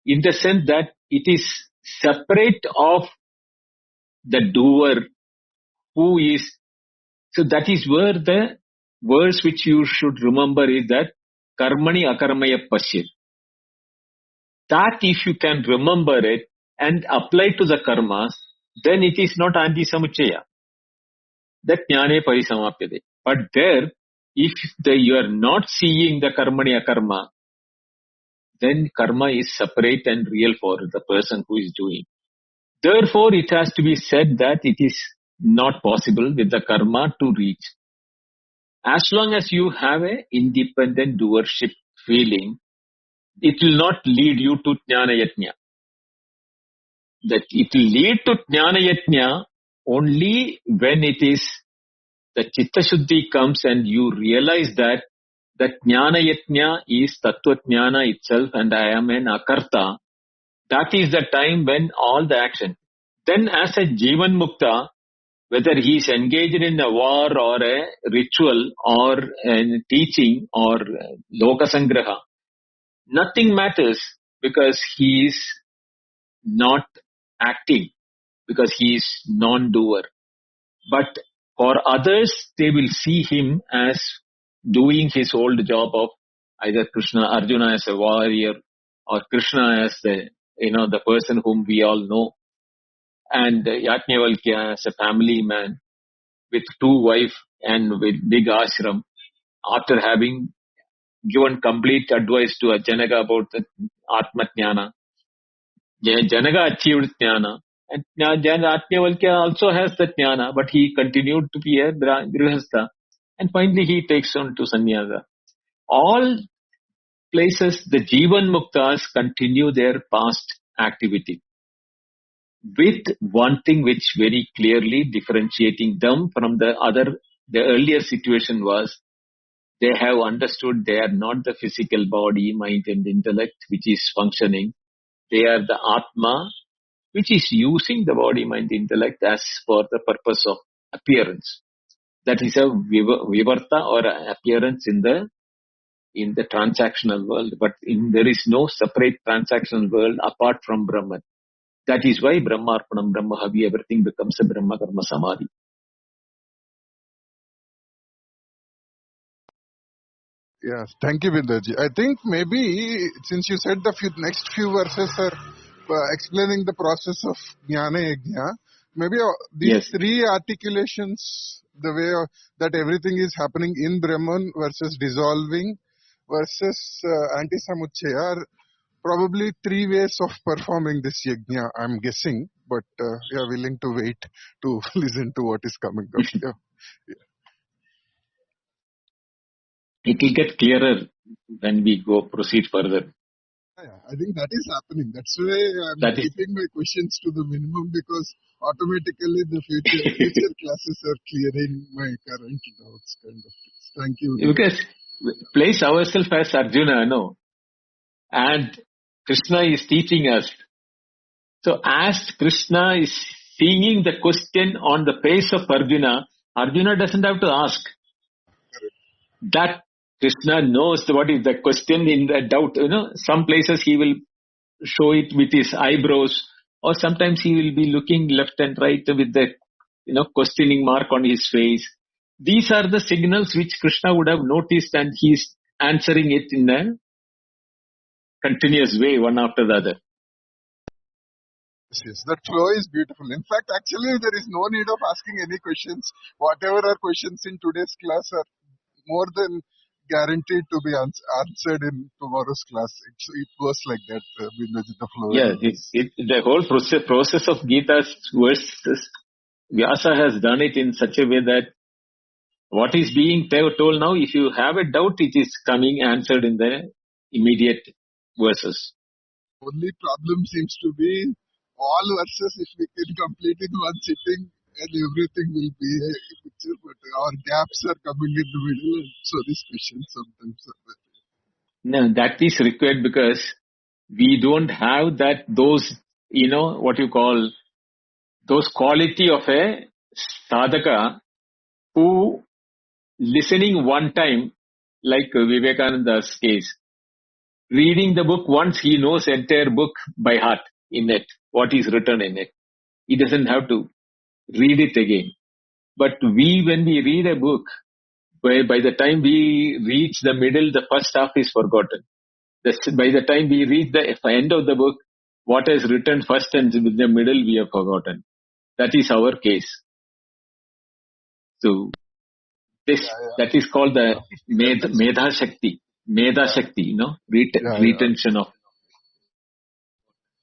B: in the sense that it is separate of the doer who is. So that is where the verse which you should remember is that karmani akarmaya pasyat. That if you can remember it and apply to the karmas, then it is not anti-samuchaya. That jnane parisamapyate. But there, if you are not seeing the karmani akarma, then karma is separate and real for the person who is doing. Therefore, it has to be said that it is not possible with the karma to reach. As long as you have a independent doership feeling, it will not lead you to jnana yajna. That it will lead to jnana yajna only when it is the chitta shuddhi comes and you realize that jnana yajna is tattva jnana itself and I am an akarta. That is the time when all the action. Then as a Jivan Mukta, whether he is engaged in a war or a ritual or a teaching or loka sangraha, nothing matters, because he is not acting, because he is non-doer. But for others, they will see him as doing his old job of either Arjuna as a warrior, or Krishna as the person whom we all know, and Yajnavalkya as a family man with 2 wives and with big ashram, after having given complete advice to Janaka about the Atma Jnana. Janaka achieved Jnana, and Yajnavalkya also has the Jnana, but he continued to be a Grihastha, and finally he takes on to Sannyasa. All places, the Jivan Muktas continue their past activity, with one thing which very clearly differentiating them from the earlier situation was, they have understood they are not the physical body, mind and intellect which is functioning. They are the Atma which is using the body, mind, intellect as for the purpose of appearance. That is a vivarta or appearance in the transactional world. But there is no separate transactional world apart from Brahman. That is why Brahmarpanam, Brahmahavi, everything becomes a Brahma Karma Samadhi.
C: Yes, thank you, Bindaji. I think maybe since you said the next few verses are explaining the process of Jnana Yajna, maybe these 3 articulations, the way that everything is happening in Brahman versus dissolving versus anti-samuchaya are probably 3 ways of performing this yajna, I'm guessing, but we are willing to wait to listen to what is coming up. Yeah.
B: It will get clearer when we proceed further.
C: Yeah, I think that is happening. That's why I'm keeping my questions to the minimum, because automatically the future classes are clearing my current doubts, kind of things. Thank you.
B: Because place ourselves as Arjuna, no? And Krishna is teaching us. So as Krishna is seeing the question on the face of Arjuna, Arjuna doesn't have to ask. That Krishna knows what is the question in the doubt. Some places he will show it with his eyebrows, or sometimes he will be looking left and right with the questioning mark on his face. These are the signals which Krishna would have noticed, and he is answering it in a continuous way, one after the other.
C: Yes, that flow is beautiful. In fact, actually, there is no need of asking any questions. Whatever are questions in today's class are more than guaranteed to be answered in tomorrow's class. It goes like that, the flow.
B: Yeah, the whole process of Gita's verses, Vyasa has done it in such a way that what is being told now, if you have a doubt, it is coming answered in the immediate verses.
C: Only problem seems to be all verses, if we can complete in one sitting, and everything will be a picture, but our gaps are coming in the middle, and so these questions sometimes are there.
B: No, that is required because we don't have those quality of a sadhaka who listening one time like Vivekananda's case. Reading the book once, he knows entire book by heart in it, what is written in it. He doesn't have to read it again. But when we read a book, by the time we reach the middle, the first half is forgotten. By the time we reach the end of the book, what is written first and in the middle, we have forgotten. That is our case. So that is called the Medha Shakti. Medha Shakti, retention of.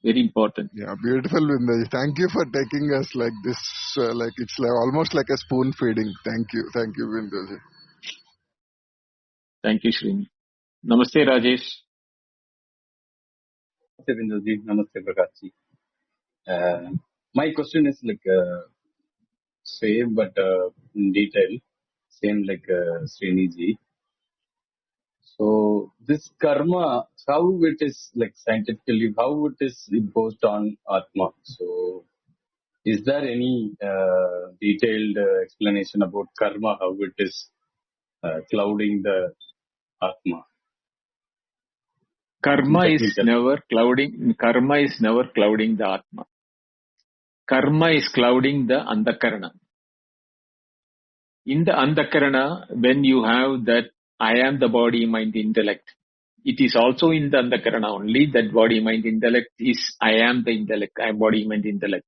B: Very important.
C: Yeah, beautiful, Vindaji. Thank you for taking us like this. Like it's like almost like a spoon feeding. Thank you, Vindaji.
B: Thank you, Srini. Namaste, Rajesh.
D: Namaste, Binduji. Namaste, Prakashji. My question is like same but in detail, same like Sriniji. So this karma, how it is like scientifically, how it is imposed on Atma. So is there any detailed explanation about karma, how it is clouding the Atma?
B: Karma is never clouding the Atma. Karma is clouding the Antakarana. In the Antakarana, when you have that I am the body, mind, intellect, it is also in the Antakarana only that body, mind, intellect is I am the intellect, I am body, mind, intellect.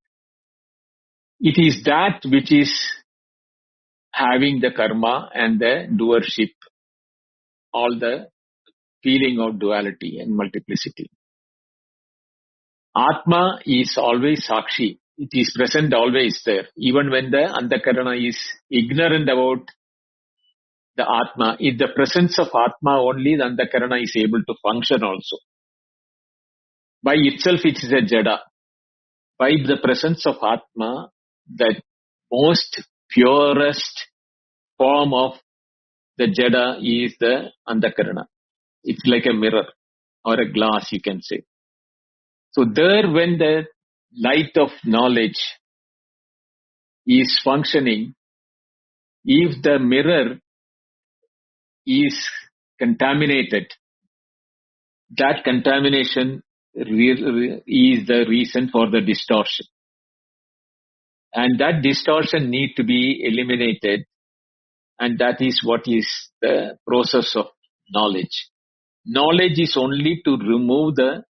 B: It is that which is having the karma and the doership, all the feeling of duality and multiplicity. Atma is always Sakshi. It is present always there. Even when the Antakarana is ignorant about the Atma, in the presence of Atma only the Antakarana is able to function also. By itself it is a Jada. By the presence of Atma, the most purest form of the Jada is the Antakarana. It's like a mirror or a glass, you can say. So there, when the light of knowledge is functioning, if the mirror is contaminated, that contamination is the reason for the distortion. And that distortion needs to be eliminated, and that is what is the process of knowledge. Knowledge is only to remove the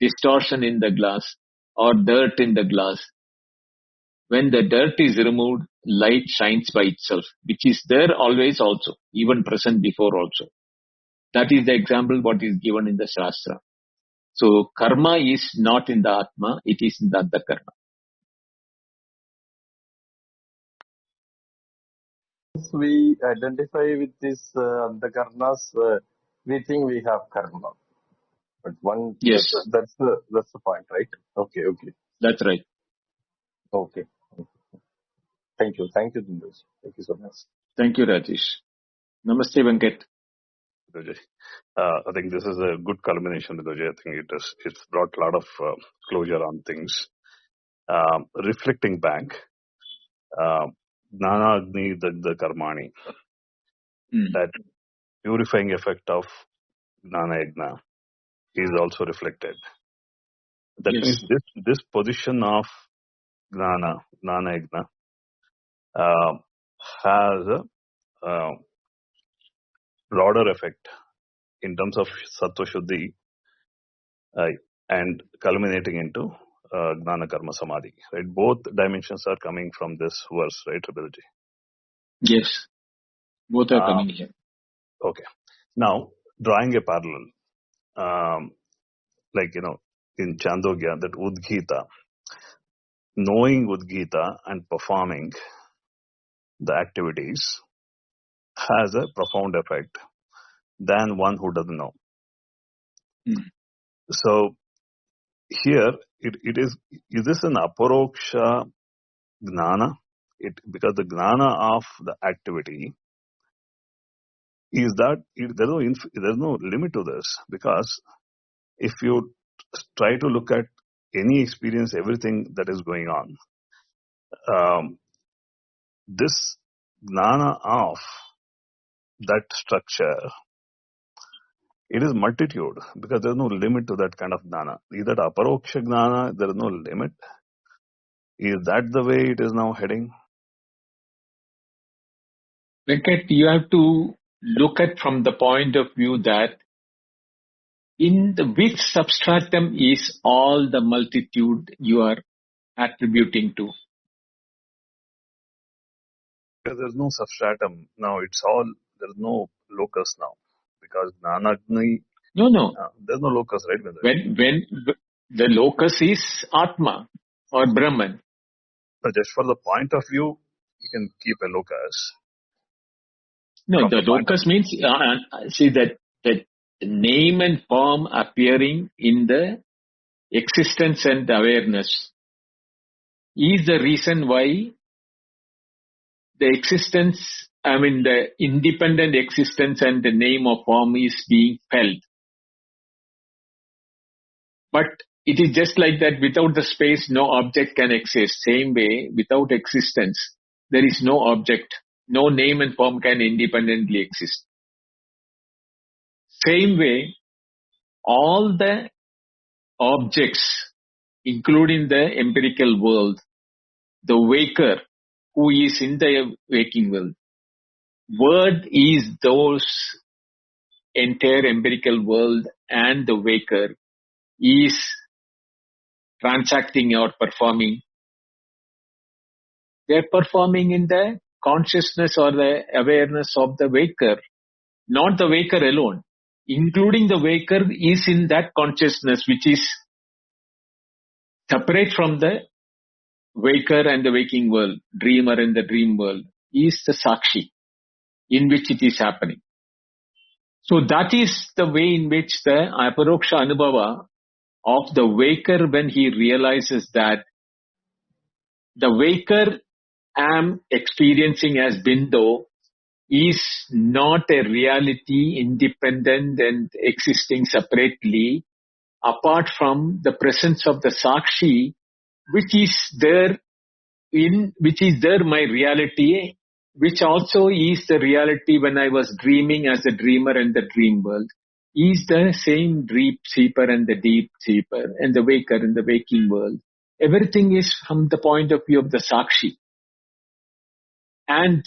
B: distortion in the glass or dirt in the glass. When the dirt is removed, light shines by itself, which is there always also, even present before also. That is the example what is given in the Shastra. So karma is not in the Atma, it is in the Antakarana.
E: Once we identify with this the karmas, we think we have karma. But one,
B: Yes.
E: that's the point, right? Okay.
B: That's right.
E: Okay. Thank you, Dindoji. Thank you so much.
B: Thank you, Rajesh. Namaste, Venkat.
F: I think this is a good culmination, Vidojay. I think it's brought a lot of closure on things. Reflecting back, Gnana Agni Dagda Karmani, that purifying effect of Gnana Yagna is also reflected. That means this position of Gnana Yagna has a broader effect in terms of Sattva Shuddhi and culminating into Gnana Karma Samadhi. Right? Both dimensions are coming from this verse, right, Abhilji?
B: Yes. Both are coming here.
F: Okay. Now, drawing a parallel, in Chandogya, that Udgita, knowing Udgita and performing the activities has a profound effect than one who doesn't know. So, here, it is this an aparoksha gnana? Because the gnana of the activity is that there's no limit to this, because if you try to look at any experience, everything that is going on, this gnana of that structure It is multitude because there is no limit to that kind of jnana. Is that aparoksha jnana? There is no limit. Is that the way it is now heading?
B: Venkat, you have to look at from the point of view that in the which substratum is all the multitude you are attributing to.
F: Because there is no substratum now. It's all, there is no locus now. Because Jnanagni,
B: No.
F: there's no locus, right?
B: When the locus is Atma or Brahman.
F: So just for the point of view, you can keep a locus.
B: No,
F: From
B: the
F: the point of
B: locus means, see that name and form appearing in the existence and awareness is the reason why the existence, the independent existence and the name or form is being felt. But it is just like that, without the space, no object can exist. Same way, without existence, there is no object. No name and form can independently exist. Same way, all the objects, including the empirical world, the waker who is in the waking world, word is those entire empirical world, and the waker is transacting or performing. They are performing in the consciousness or the awareness of the waker, not the waker alone. Including the waker is in that consciousness which is separate from the waker and the waking world, dreamer and the dream world, is the Sakshi in which it is happening. So that is the way in which the aparoksha anubhava of the waker, when he realizes that the waker am experiencing as Bindo is not a reality independent and existing separately apart from the presence of the Sakshi, which is there my reality, which also is the reality when I was dreaming as a dreamer in the dream world, is the same deep sleeper and the deep sleeper and the waker in the waking world. Everything is from the point of view of the Sakshi. And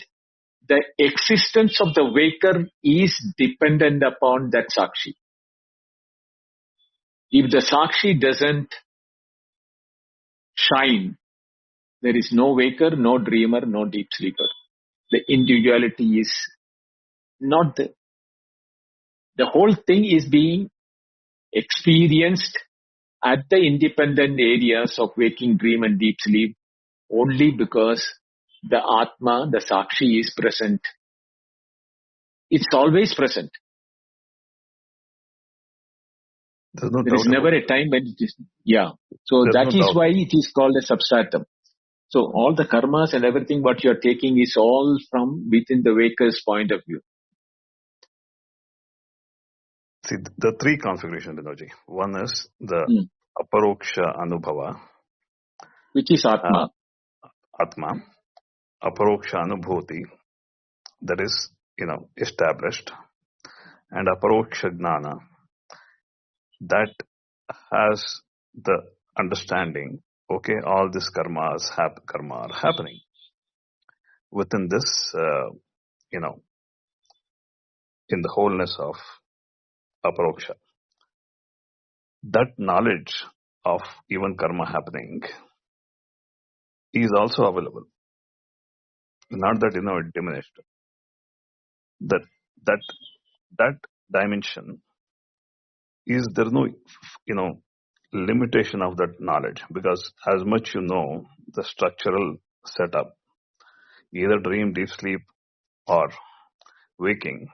B: the existence of the waker is dependent upon that Sakshi. If the Sakshi doesn't shine, there is no waker, no dreamer, no deep sleeper. The individuality is not there. The whole thing is being experienced at the independent areas of waking, dream and deep sleep only because the Atma, the Sakshi is present. It's always present.
F: There's no
B: There is
F: doubt
B: never
F: about
B: a time when it is, So
F: There's
B: that
F: no
B: is
F: doubt.
B: why it is called a substratum. So all the karmas and everything what you are taking is all from within the waker's point of view.
F: See, the three configurations, Binoji. One is the aparoksha anubhava,
B: which is Atma.
F: Atma, aparoksha anubhuti, that is, established, and aparoksha jnana, that has the understanding, okay, all these karma are happening within this, in the wholeness of aparoksha. That knowledge of even karma happening is also available. Not that, it diminished. That dimension is, there's no, limitation of that knowledge, because as much the structural setup, either dream, deep sleep, or waking,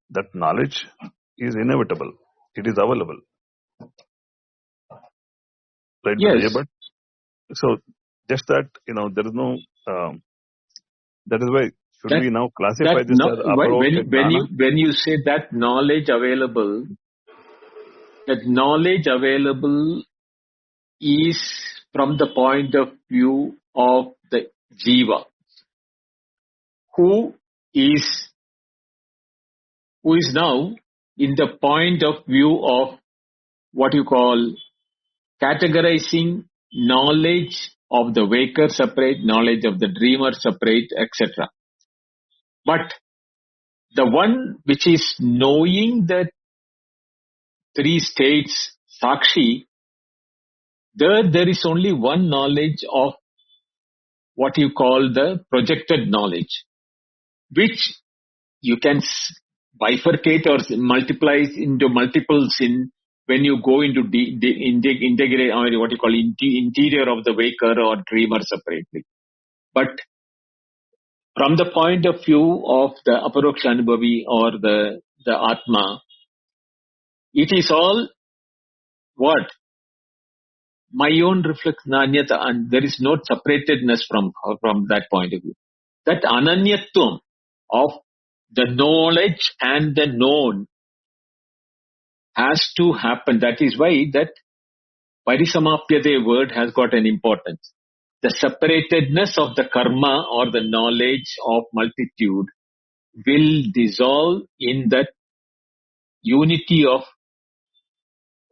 F: that knowledge is inevitable. It is available. Right,
B: Yes.
F: but so just that, there is no, that is why, should we now classify this as aparoksha jnana?
B: When you say that knowledge available is from the point of view of the jiva, who is now in the point of view of what you call categorizing knowledge of the waker separate, knowledge of the dreamer separate, etc. But the one which is knowing the three states, Sakshi, there is only one knowledge of what you call the projected knowledge, which you can bifurcate or multiply into multiples in when you go into integrate or what you call interior of the waker or dreamer separately. But from the point of view of the Aparoksha Anubhavi or the Atma, it is all what? My own reflection, Anyata, and there is no separatedness from that point of view. That Ananyatvam of the knowledge and the known has to happen. That is why that Parisamapyate word has got an importance. The separatedness of the karma or the knowledge of multitude will dissolve in that unity of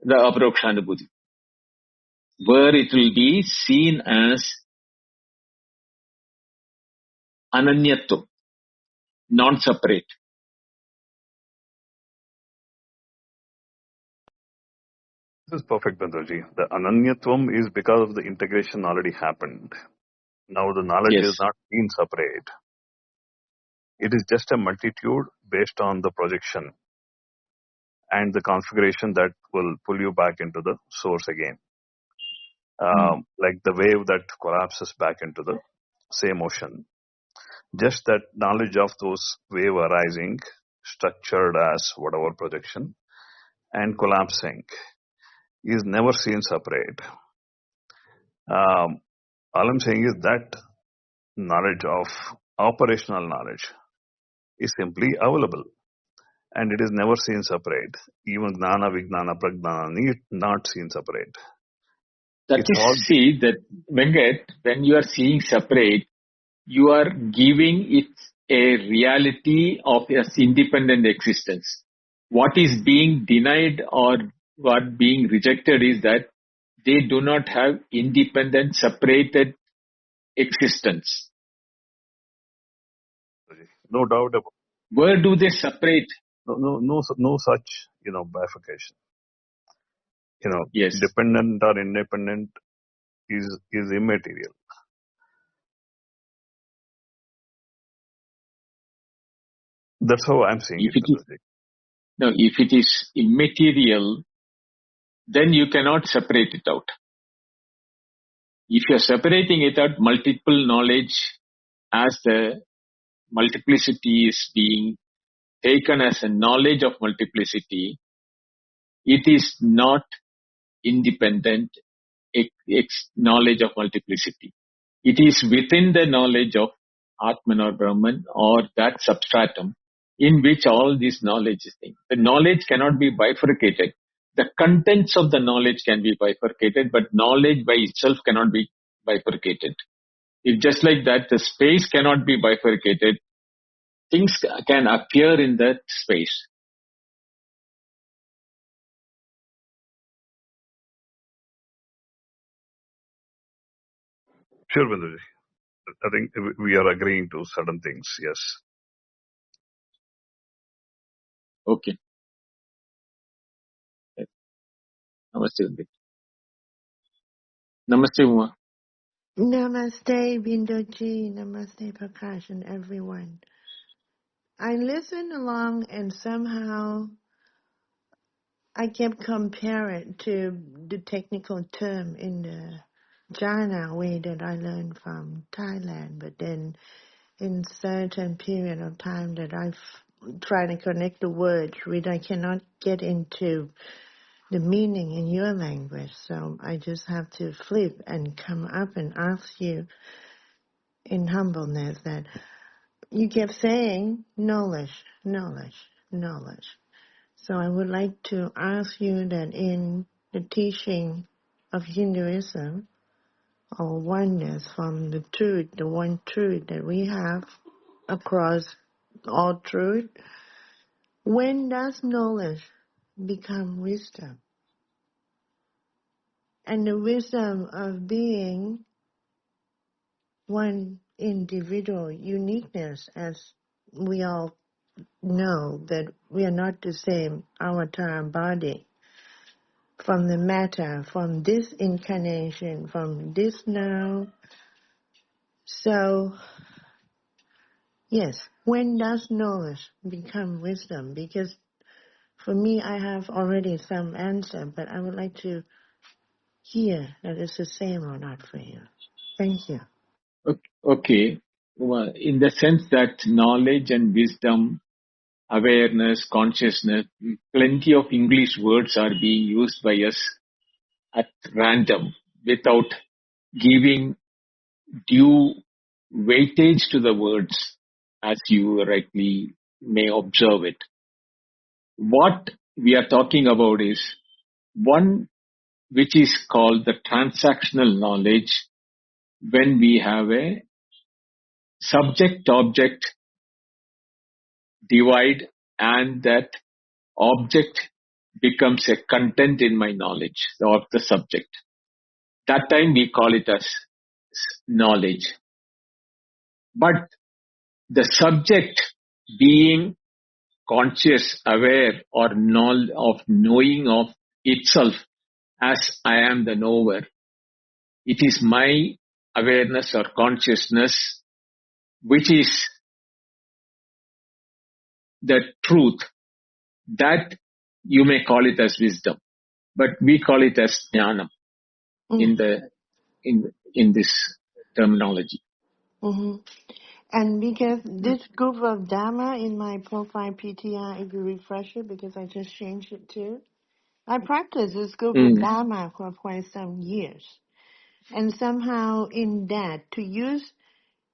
B: the Aparokshanubhuti, where it will be seen as Ananyatvam, non-separate.
F: This is perfect, Bandarji. The Ananyatvam is because of the integration already happened. Now the knowledge is
B: Yes.
F: not being separate. It is just a multitude based on the projection and the configuration that will pull you back into the source again. Like the wave that collapses back into the same ocean. Just that knowledge of those wave arising, structured as whatever projection, and collapsing is never seen separate. All I'm saying is that knowledge of operational knowledge is simply available and it is never seen separate. Even Gnana, Vijnana, Pragnana need not seen separate.
B: That
F: It's all
B: is, see, that Venkat, when you are seeing separate, you are giving it a reality of its independent existence. What is being denied or what being rejected is that they do not have independent, separated existence.
F: no doubt about
B: Where do they separate?
F: no such bifurcation.
B: Yes.
F: Dependent or independent is immaterial. That's how I'm seeing
B: If
F: it.
B: it is, no, if it is immaterial, then you cannot separate it out. If you are separating it out, multiple knowledge as the multiplicity is being taken as a knowledge of multiplicity, it is not independent knowledge of multiplicity. It is within the knowledge of Atman or Brahman or that substratum in which all this knowledge is thing. The knowledge cannot be bifurcated. The contents of the knowledge can be bifurcated, but knowledge by itself cannot be bifurcated. If just like that, the space cannot be bifurcated, things can appear in that space.
F: Sure, Bandarji. I think we are agreeing to certain things, yes.
B: Okay. Namaste, Vivek. Namaste, Uma.
G: Namaste, Bindoji. Namaste, Prakash, and everyone. I listened along and somehow I kept comparing to the technical term in the jhana way that I learned from Thailand, but then in certain period of time that I've tried to connect the words, which I cannot get into the meaning in your language. So I just have to flip and come up and ask you in humbleness that you kept saying knowledge, knowledge, knowledge. So I would like to ask you that in the teaching of Hinduism, or oneness from the truth, the one truth that we have across all truth, When does knowledge become wisdom? And the wisdom of being one individual uniqueness, as we all know that we are not the same avatar body, from the matter, from this incarnation, from this now. So, yes, when does knowledge become wisdom? Because for me, I have already some answer, but I would like to hear that it's the same or not for you. Thank you.
B: Okay. Well, in the sense that knowledge and wisdom, awareness, consciousness, plenty of English words are being used by us at random without giving due weightage to the words as you rightly may observe it. What we are talking about is one which is called the transactional knowledge, when we have a subject-object divide and that object becomes a content in my knowledge of the subject. That time we call it as knowledge. But the subject being conscious, aware, or of knowing of itself as I am the knower, it is my awareness or consciousness which is the truth. That you may call it as wisdom, but we call it as jnanam
G: Mm.
B: in this terminology.
G: Mm-hmm. And because this group of Dharma in my profile PTR, if you refresh it, because I just changed it too, I practiced this group of
B: Mm,
G: Dharma for quite some years. And somehow in that, to use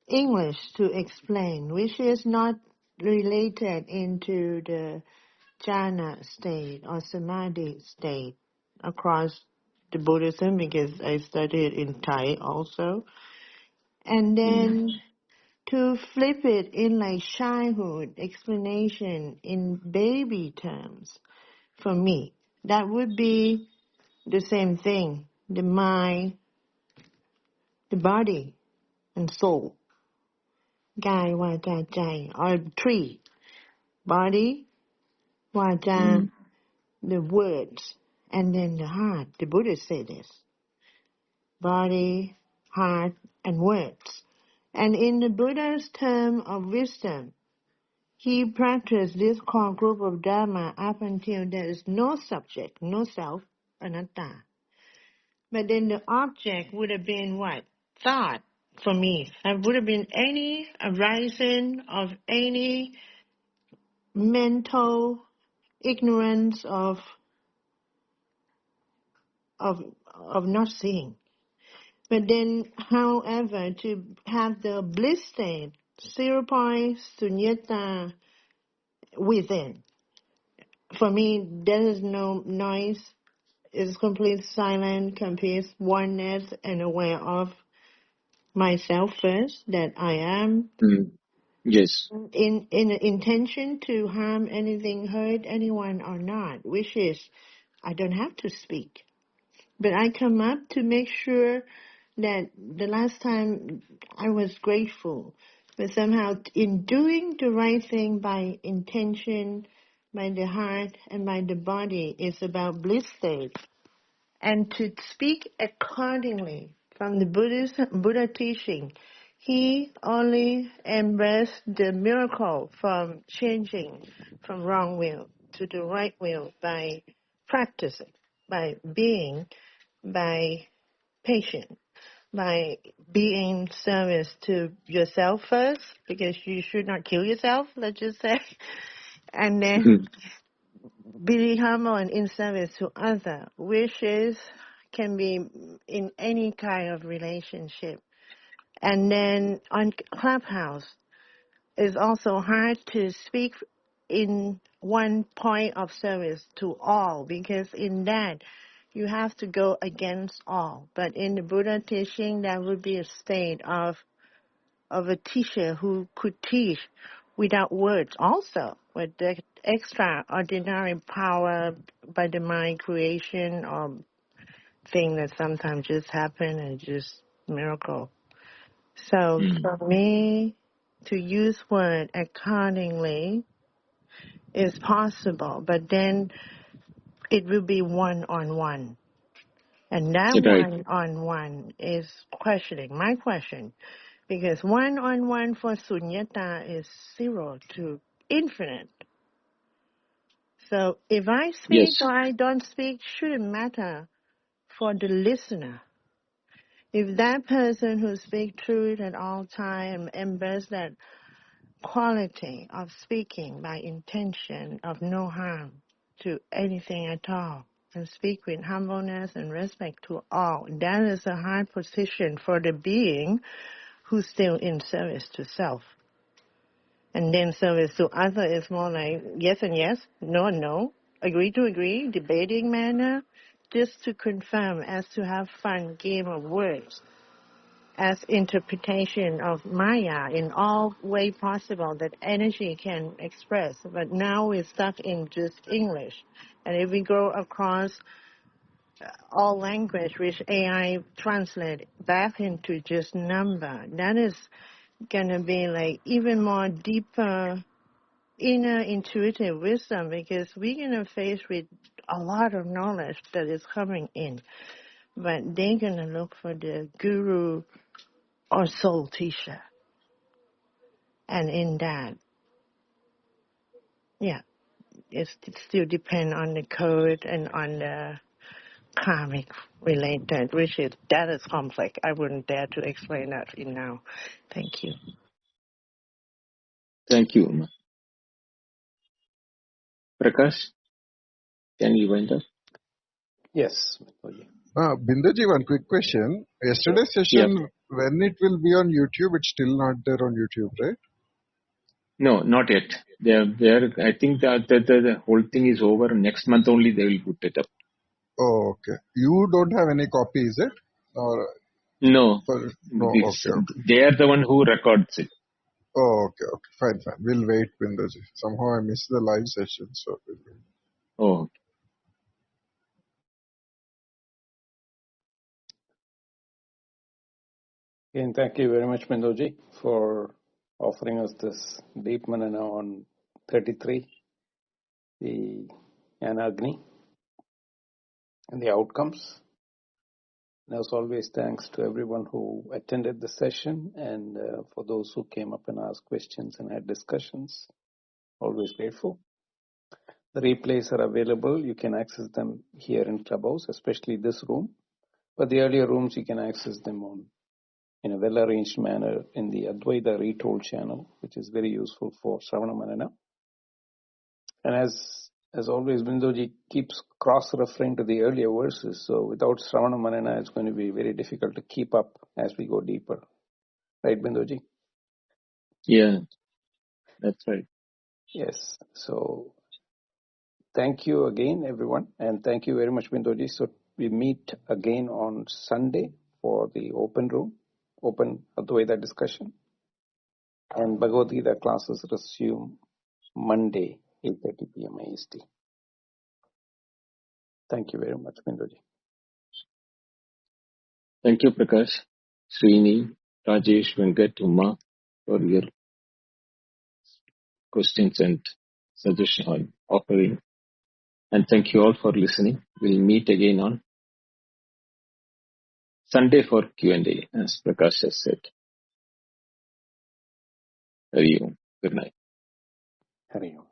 G: English to explain, which is not related into the jhana state or samadhi state across the Buddhism, because I studied in Thai also. And
B: mm,
G: then to flip it in like childhood explanation in baby terms, for me, that would be the same thing. The mind, the body, and soul. Kaya, Vacha, Jai, or three. Body, Vacha,
B: mm,
G: the words, and then the heart. The Buddha said this. Body, heart, and words. And in the Buddha's term of wisdom, he practiced this core group of Dharma up until there is no subject, no self, anatta. But then the object would have been what? Thought for me. It would have been any arising of any mental ignorance of not seeing. But then, however, to have the bliss state, 0 point sunyata within. For me, there is no noise. It's complete silence, complete oneness, and aware of myself first, that I am
B: mm. Yes.
G: in intention to harm anything, hurt anyone or not, which is I don't have to speak. But I come up to make sure that the last time I was grateful, but somehow in doing the right thing by intention, by the heart, and by the body is about bliss state. And to speak accordingly from the Buddha teaching, he only embraced the miracle from changing from wrong will to the right will by practicing, by being, by patient, by being service to yourself first, because you should not kill yourself, let's just say, and then
B: Mm,
G: be humble and in service to other, which is can be in any kind of relationship. And then on Clubhouse, it's also hard to speak in one point of service to all, because in that you have to go against all. But in the Buddha teaching, that would be a state of a teacher who could teach without words also, but that extraordinary power by the mind creation or thing that sometimes just happen and just miracle. So for me to use word accordingly is possible, but then it will be one-on-one. And that
B: Right.
G: one-on-one is questioning, my question. Because one-on-one for sunyata is 0 to infinite. So if I speak
B: Yes.
G: or I don't speak shouldn't matter for the listener. If that person who speaks truth at all time embeds that quality of speaking by intention of no harm to anything at all, and speak with humbleness and respect to all, that is a hard position for the being who's still in service to self. And then service to other is more like yes and yes, no and no, agree to agree, debating manner, just to confirm as to have fun game of words as interpretation of Maya in all way possible that energy can express. But now we're stuck in just English. And if we go across all language, which AI translate back into just number, that is going to be like even more deeper inner intuitive wisdom, because we're going to face with a lot of knowledge that is coming in. But they're going to look for the guru or soul teacher. And in that, yeah, it still depends on the code and on the karmic related, which is, that is complex. I wouldn't dare to explain that in now. Thank you.
B: Thank you, Uma. Prakash, can you wind up?
A: Yes, Bindoji.
C: Binduji, one quick question. Yesterday's
B: Yeah.
C: session, when it will be on YouTube, it's still not there on YouTube, right?
B: No, not yet. They're. I think that the whole thing is over. Next month only they will put it up.
C: Oh, okay. You don't have any copy, is it? Or
B: No,
C: no?
B: it's,
C: Okay, okay.
B: they are the one who records it.
C: Oh, okay, okay. Fine, fine. We'll wait, Binduji. Somehow I missed the live session, so we'll wait.
B: Oh,
A: Again, thank you very much, Bindoji, for offering us this deep manana on 33, the Anagni, and the outcomes. And as always, thanks to everyone who attended the session and for those who came up and asked questions and had discussions. Always grateful. The replays are available. You can access them here in Clubhouse, especially this room. But the earlier rooms, you can access them in a well-arranged manner in the Advaita Retold channel, which is very useful for Sravana Manana. And as always, Bindoji keeps cross-referring to the earlier verses. So without Sravana Manana, it's going to be very difficult to keep up as we go deeper. Right, Bindoji?
B: yeah, that's right.
A: Yes. So thank you again, everyone. And thank you very much, Bindoji. So we meet again on Sunday for the open room, open Advaita discussion. And Bhagavad Gita classes resume Monday, 8:30 p.m. IST. Thank you very much, Bindoji.
B: Thank you, Prakash, Srini, Rajesh, Venkat, Uma, for your questions and suggestion on offering. And thank you all for listening. We'll meet again on Sunday for Q&A, as Prakash has said. Hari Om. Good night.
A: Hari Om.